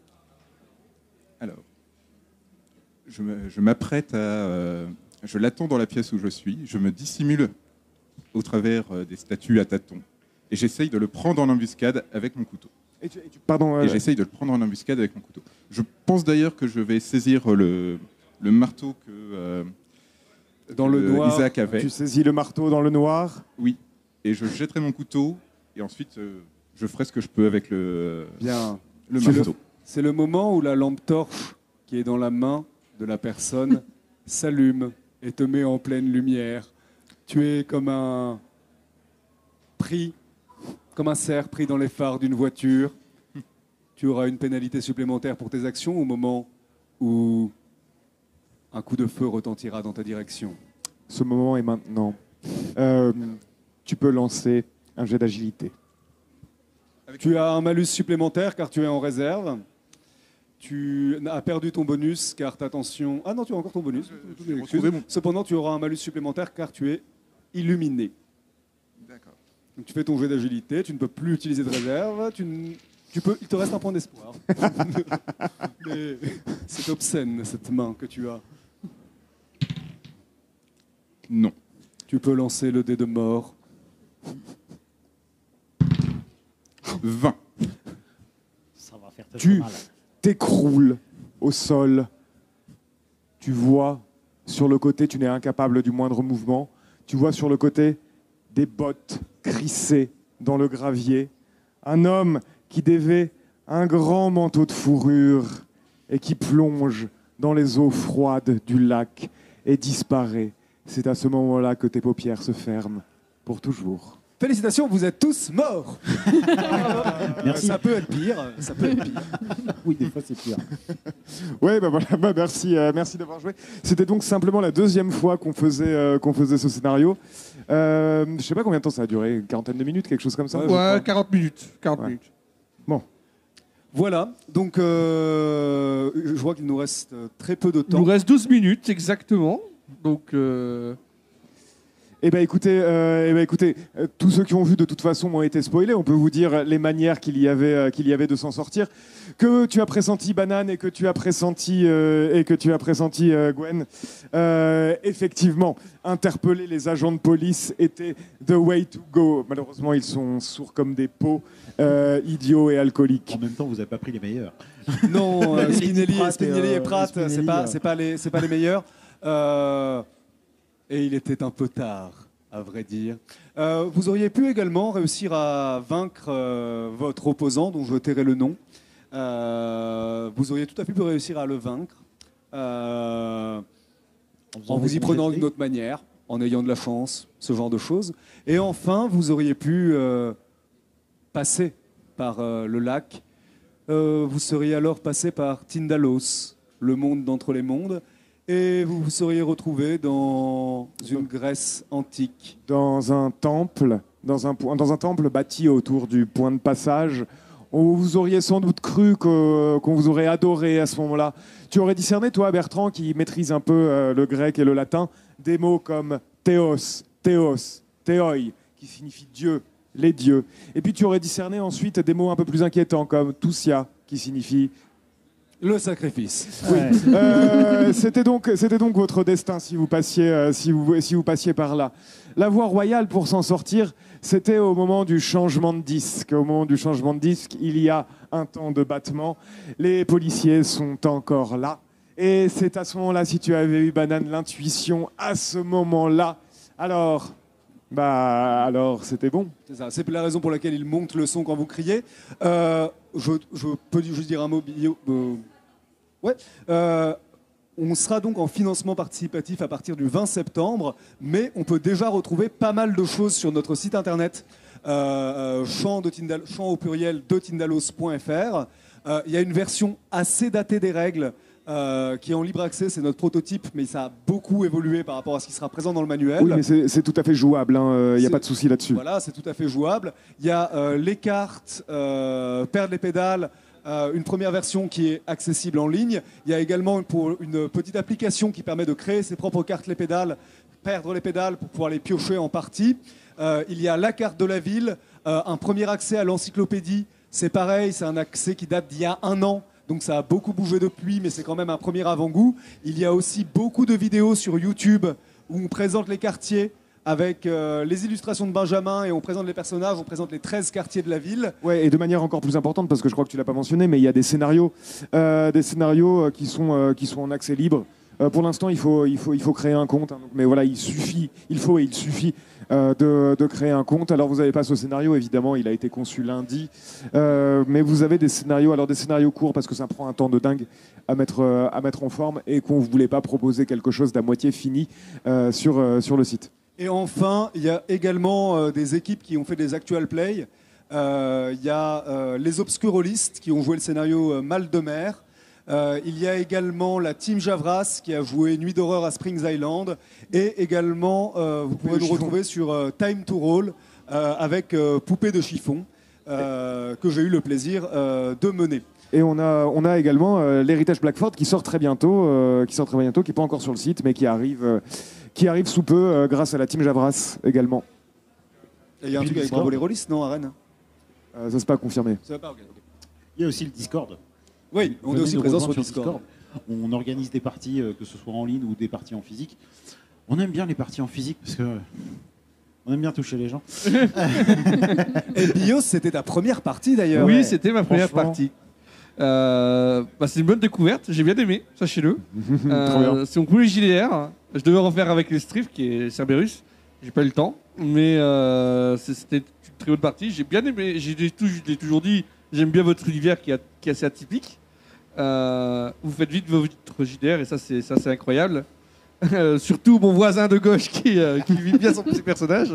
Alors, je m'apprête à... je l'attends dans la pièce où je suis. Je me dissimule au travers des statues à tâtons. Et j'essaye de le prendre en embuscade avec mon couteau. Pardon. Et j'essaye de le prendre en embuscade avec mon couteau. Je pense d'ailleurs que je vais saisir le marteau que dans le noir, Isaac avait. Tu saisis le marteau dans le noir. Oui. Et je jetterai mon couteau. Et ensuite, je ferai ce que je peux avec bien. le marteau. C'est le moment où la lampe torche qui est dans la main de la personne s'allume et te met en pleine lumière. Tu es comme un cerf pris dans les phares d'une voiture. Tu auras une pénalité supplémentaire pour tes actions au moment où un coup de feu retentira dans ta direction. Ce moment est maintenant. Tu peux lancer un jet d'agilité. Tu as un malus supplémentaire car tu es en réserve. Tu as perdu ton bonus car ta tension... Ah non, tu as encore ton bonus. Cependant, tu auras un malus supplémentaire car tu es illuminé. D'accord. Donc tu fais ton jet d'agilité, tu ne peux plus utiliser de réserve, il te reste un point d'espoir. Mais c'est obscène cette main que tu as. Non. Tu peux lancer le dé de mort. 20. Ça va faire très Tu mal. t'écroules au sol. Tu vois sur le côté, tu n'es incapable du moindre mouvement. Tu vois sur le côté des bottes crissées dans le gravier. Un homme qui dévait un grand manteau de fourrure et qui plonge dans les eaux froides du lac et disparaît. C'est à ce moment-là que tes paupières se ferment pour toujours. Félicitations, vous êtes tous morts. Merci. Ça peut être pire. Ça peut être pire. Oui, des fois c'est pire. Ouais, bah voilà, bah merci, merci d'avoir joué. C'était donc simplement la deuxième fois qu'on faisait ce scénario. Je sais pas combien de temps ça a duré, une quarantaine de minutes, quelque chose comme ça. Ouais, 40 minutes. 40 Ouais. minutes. Bon, Voilà, donc je vois qu'il nous reste très peu de Il temps. nous reste 12 minutes exactement. Donc, eh ben écoutez, tous ceux qui ont vu de toute façon ont été spoilés. On peut vous dire les manières qu'il y avait de s'en sortir. Que tu as pressenti Banane et que tu as pressenti Gwen. Effectivement, interpeller les agents de police était the way to go. Malheureusement, ils sont sourds comme des pots, idiots et alcooliques. En même temps, vous n'avez pas pris les meilleurs. Non, Spinelli et Pratt, Spinelli, c'est pas les meilleurs. Et il était un peu tard, à vrai dire. Vous auriez pu également réussir à vaincre votre opposant, dont je tairai le nom. Vous auriez tout à fait pu réussir à le vaincre en vous y prenant d'une autre manière, en ayant de la chance, ce genre de choses. Et enfin, vous auriez pu passer par le lac. Vous seriez alors passé par Tyndalos, le monde d'entre les mondes. Et vous vous seriez retrouvé dans une Grèce antique. Dans un temple bâti autour du point de passage. Vous auriez sans doute cru qu'on vous aurait adoré à ce moment-là. Tu aurais discerné, toi, Bertrand, qui maîtrise un peu le grec et le latin, des mots comme théos, théoi, qui signifie Dieu, les dieux. Et puis tu aurais discerné ensuite des mots un peu plus inquiétants, comme tousia, qui signifie le sacrifice. Oui. C'était donc votre destin si vous passiez par là. La voie royale pour s'en sortir, c'était au moment du changement de disque. Au moment du changement de disque, il y a un temps de battement. Les policiers sont encore là. Et c'est à ce moment-là, si tu avais eu Banane l'intuition, à ce moment-là, alors c'était bon. C'est ça. C'est la raison pour laquelle il monte le son quand vous criez. Je peux juste dire un mot. On sera donc en financement participatif à partir du 20 septembre, mais on peut déjà retrouver pas mal de choses sur notre site internet, champ au pluriel de Tyndalos.fr. Il y a une version assez datée des règles qui est en libre accès. C'est notre prototype, mais ça a beaucoup évolué par rapport à ce qui sera présent dans le manuel. Oui, mais c'est tout à fait jouable, il n'y a C'est- pas de souci là-dessus. Voilà, c'est tout à fait jouable. Il y a les cartes, perdre les pédales, une première version qui est accessible en ligne. Il y a également une petite application qui permet de créer ses propres cartes les pédales, perdre les pédales pour pouvoir les piocher en partie. Il y a la carte de la ville, un premier accès à l'encyclopédie. C'est pareil, c'est un accès qui date d'il y a 1 an. Donc ça a beaucoup bougé depuis, mais c'est quand même un premier avant-goût. Il y a aussi beaucoup de vidéos sur YouTube où on présente les quartiers avec les illustrations de Benjamin et on présente les personnages, on présente les 13 quartiers de la ville. Ouais, et de manière encore plus importante, parce que je crois que tu l'as pas mentionné, mais il y a des scénarios qui sont en accès libre. Pour l'instant, il faut créer un compte. Donc, mais voilà, il suffit de créer un compte. Alors, vous n'avez pas ce scénario, évidemment, il a été conçu lundi. Mais vous avez des scénarios courts, parce que ça prend un temps de dingue à mettre en forme et qu'on ne voulait pas proposer quelque chose d'à moitié fini sur le site. Et enfin, il y a également des équipes qui ont fait des actual play. Il y a les Obscurolistes qui ont joué le scénario Mal de mer. Il y a également la Team Javras qui a joué Nuit d'horreur à Springs Island. Et également, vous pourrez nous retrouver sur Time to Roll avec Poupée de chiffon que j'ai eu le plaisir de mener. Et on a également l'héritage Blackford qui sort très bientôt, qui n'est pas encore sur le site, mais qui arrive sous peu grâce à la Team Javras également. Et il y a un truc avec Bravo les Rollistes, non, à Rennes? Ça c'est pas confirmé. Ça va pas, ok. Il y a aussi le Discord. Oui, on est Venez aussi nous présent rejoindre sur Discord. On organise des parties, que ce soit en ligne ou des parties en physique. On aime bien les parties en physique parce que on aime bien toucher les gens. Et Bios, c'était ta première partie d'ailleurs. Oui, ouais. c'était ma première Franchement. partie. C'est une bonne découverte, j'ai bien aimé, sachez-le. Trop bien. C'est mon premier JDR. Je devais refaire avec les Strif, qui est Cerberus. J'ai pas eu le temps, mais c'était une très bonne partie. J'ai bien aimé, je l'ai toujours dit, j'aime bien votre univers qui est assez atypique. Vous faites vite votre JDR et ça c'est incroyable. Surtout mon voisin de gauche qui vit bien ses personnages.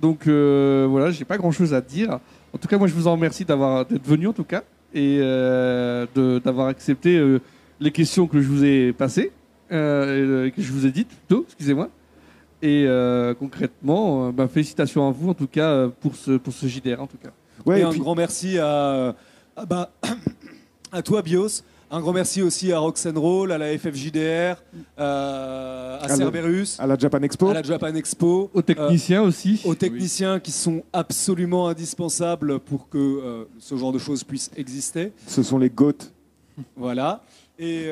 Donc voilà, j'ai pas grand chose à dire. En tout cas, moi je vous en remercie d'être venu en tout cas et d'avoir accepté les questions que je vous ai passées, que je vous ai dites plutôt, excusez-moi. Et concrètement, félicitations à vous en tout cas pour ce JDR en tout cas. Ouais, Et et un puis- grand merci à à toi Bios. Un grand merci aussi à Rock'n'Roll, à la FFJDR, à Cerberus, à la Japan Expo. à la Japan Expo, Aux techniciens aussi. aux techniciens qui sont absolument indispensables pour que ce genre de choses puisse exister. Ce sont les GOAT. Voilà. Et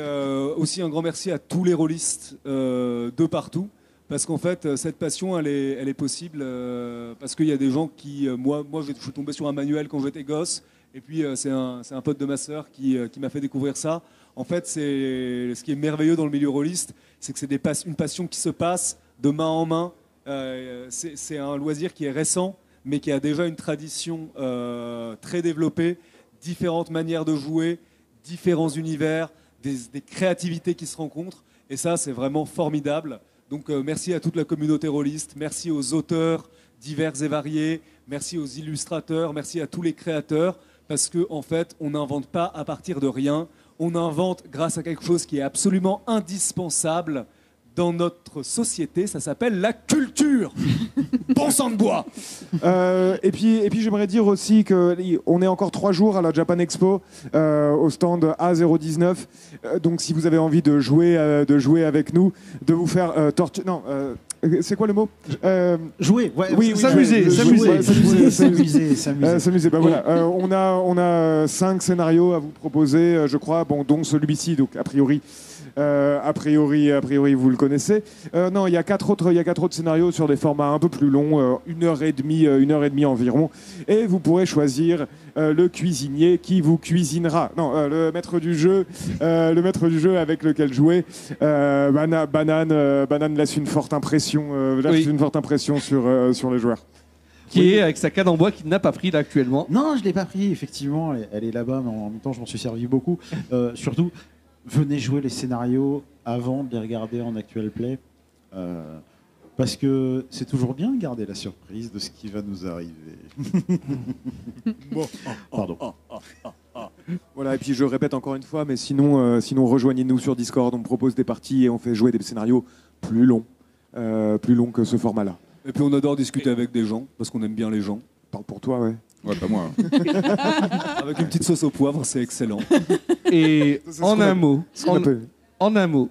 aussi un grand merci à tous les rôlistes de partout. Parce qu'en fait, cette passion, elle est possible parce qu'il y a des gens qui... moi, je suis tombé sur un manuel quand j'étais gosse. Et puis, c'est un pote de ma sœur qui m'a fait découvrir ça. En fait, ce qui est merveilleux dans le milieu rôliste, c'est que c'est une passion qui se passe de main en main. C'est un loisir qui est récent, mais qui a déjà une tradition très développée, différentes manières de jouer, différents univers, des créativités qui se rencontrent. Et ça, c'est vraiment formidable. Donc, merci à toute la communauté rôliste, merci aux auteurs divers et variés, merci aux illustrateurs, merci à tous les créateurs, parce que en fait, on n'invente pas à partir de rien, on invente grâce à quelque chose qui est absolument indispensable dans notre société, ça s'appelle la culture. Bon sang de bois. Et puis j'aimerais dire aussi qu'on est encore 3 jours à la Japan Expo au stand A019. Donc si vous avez envie de jouer avec nous, de vous faire c'est quoi le mot Jouer, ouais, Oui, s'amuser, s'amuser. Bah voilà. On a 5 scénarios à vous proposer, je crois, dont celui-ci. Donc a priori, vous le connaissez. Non, il y a 4 autres scénarios sur des formats un peu plus longs, 1h30 environ. Et vous pourrez choisir le cuisinier qui vous cuisinera. Non, le maître du jeu avec lequel jouer. Banane laisse une forte impression, sur les joueurs. Qui est avec sa canne en bois qu'il n'a pas pris là actuellement. Non, je l'ai pas pris, effectivement. Elle est là-bas, mais en même temps, je m'en suis servi beaucoup. Surtout, venez jouer les scénarios avant de les regarder en actual play. Parce que c'est toujours bien de garder la surprise de ce qui va nous arriver. Pardon. Voilà, et puis je répète encore une fois, mais sinon rejoignez-nous sur Discord, on propose des parties et on fait jouer des scénarios plus longs que ce format-là. Et puis on adore discuter avec des gens, parce qu'on aime bien les gens. Parle pour toi, ouais. Ouais, pas moi. Avec une petite sauce au poivre, c'est excellent. Et C'est ce en qu'on un a- mot, ce qu'on appelle- en un mot,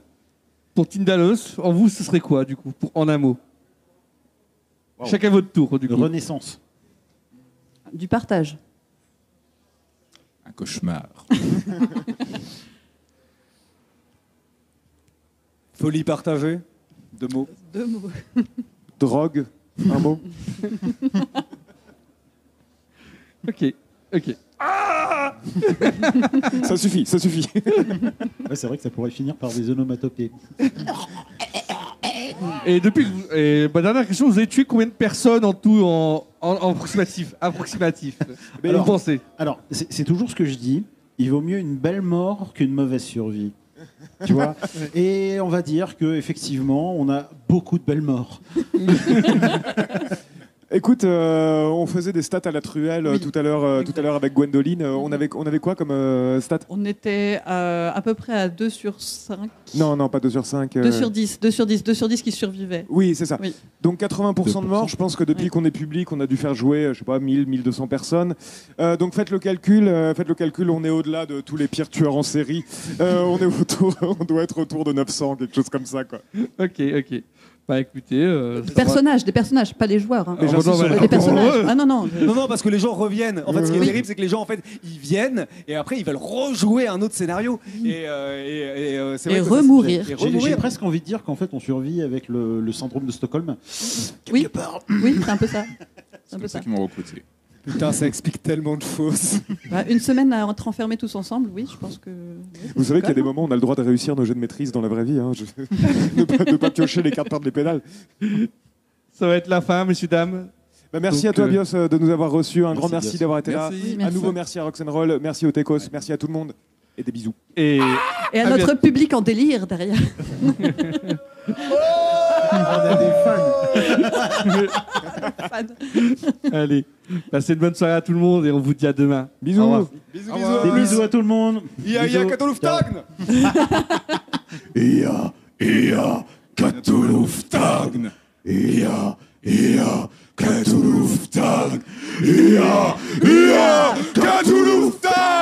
pour Tindalos, en vous, ce serait quoi, du coup, en un mot? Wow. Chacun votre tour, du coup. Renaissance. Du partage. Un cauchemar. Folie partagée, 2 mots. 2 mots. Drogue, un mot. Ok. Ça suffit. Ouais, c'est vrai que ça pourrait finir par des onomatopées. Et depuis, dernière question, vous avez tué combien de personnes en tout, en approximatif? Vous pensez? Alors, c'est toujours ce que je dis. Il vaut mieux une belle mort qu'une mauvaise survie. Tu vois. Et on va dire que effectivement, on a beaucoup de belles morts. Écoute, on faisait des stats à la truelle Oui. tout à l'heure avec Gwendoline. On avait quoi comme stats? On était à peu près à 2 sur 5. Non, pas 2 sur 5. 2 sur 10. 2 sur 10 qui survivaient. Oui, c'est ça. Oui. Donc 80% de morts, je pense que depuis Oui. qu'on est public, on a dû faire jouer, je sais pas, 1000, 1200 personnes. Donc faites le calcul, on est au-delà de tous les pires tueurs en série. On doit être autour de 900, quelque chose comme ça, quoi. Ok. Bah écoutez... Des personnages, pas les joueurs. Hein. Mais j'insiste sur les Des personnages. Ah non. Non, parce que les gens reviennent. En fait, ce qui est Oui. terrible, c'est que les gens, en fait, ils viennent et après, ils veulent rejouer un autre scénario. Et c'est vrai Et que ça, remourir. c'est- et J'ai remourir. presque envie de dire qu'en fait, on survit avec le syndrome de Stockholm. Oui, c'est un peu ça. C'est comme ça qu'ils m'ont recruté. Putain, ça explique tellement de choses. Bah, une semaine à être enfermés tous ensemble, oui, je pense que. Vous savez qu'il y a des moments où on a le droit de réussir nos jeux de maîtrise dans la vraie vie. Hein. Ne pas piocher les cartes par les pédales. Ça va être la fin, messieurs, dames. Bah, merci Donc, à toi, Bios, de nous avoir reçus. Un grand Merci, merci Bios. d'avoir été là. Merci. À nouveau, merci à Rox'n'Roll, merci au Tecos, merci à tout le monde. Et des bisous. Et Et à notre public en délire derrière. On a des fans. Fan. allez, passez une bonne soirée à tout le monde et on vous dit à demain. Bisous. Au revoir. Bisous, Des bisous à tout le monde. Ia, Bisous. Katoluftagn. Ia, Katuluftagn. Ia, Katuluftagn. Ia, Katuluftagn.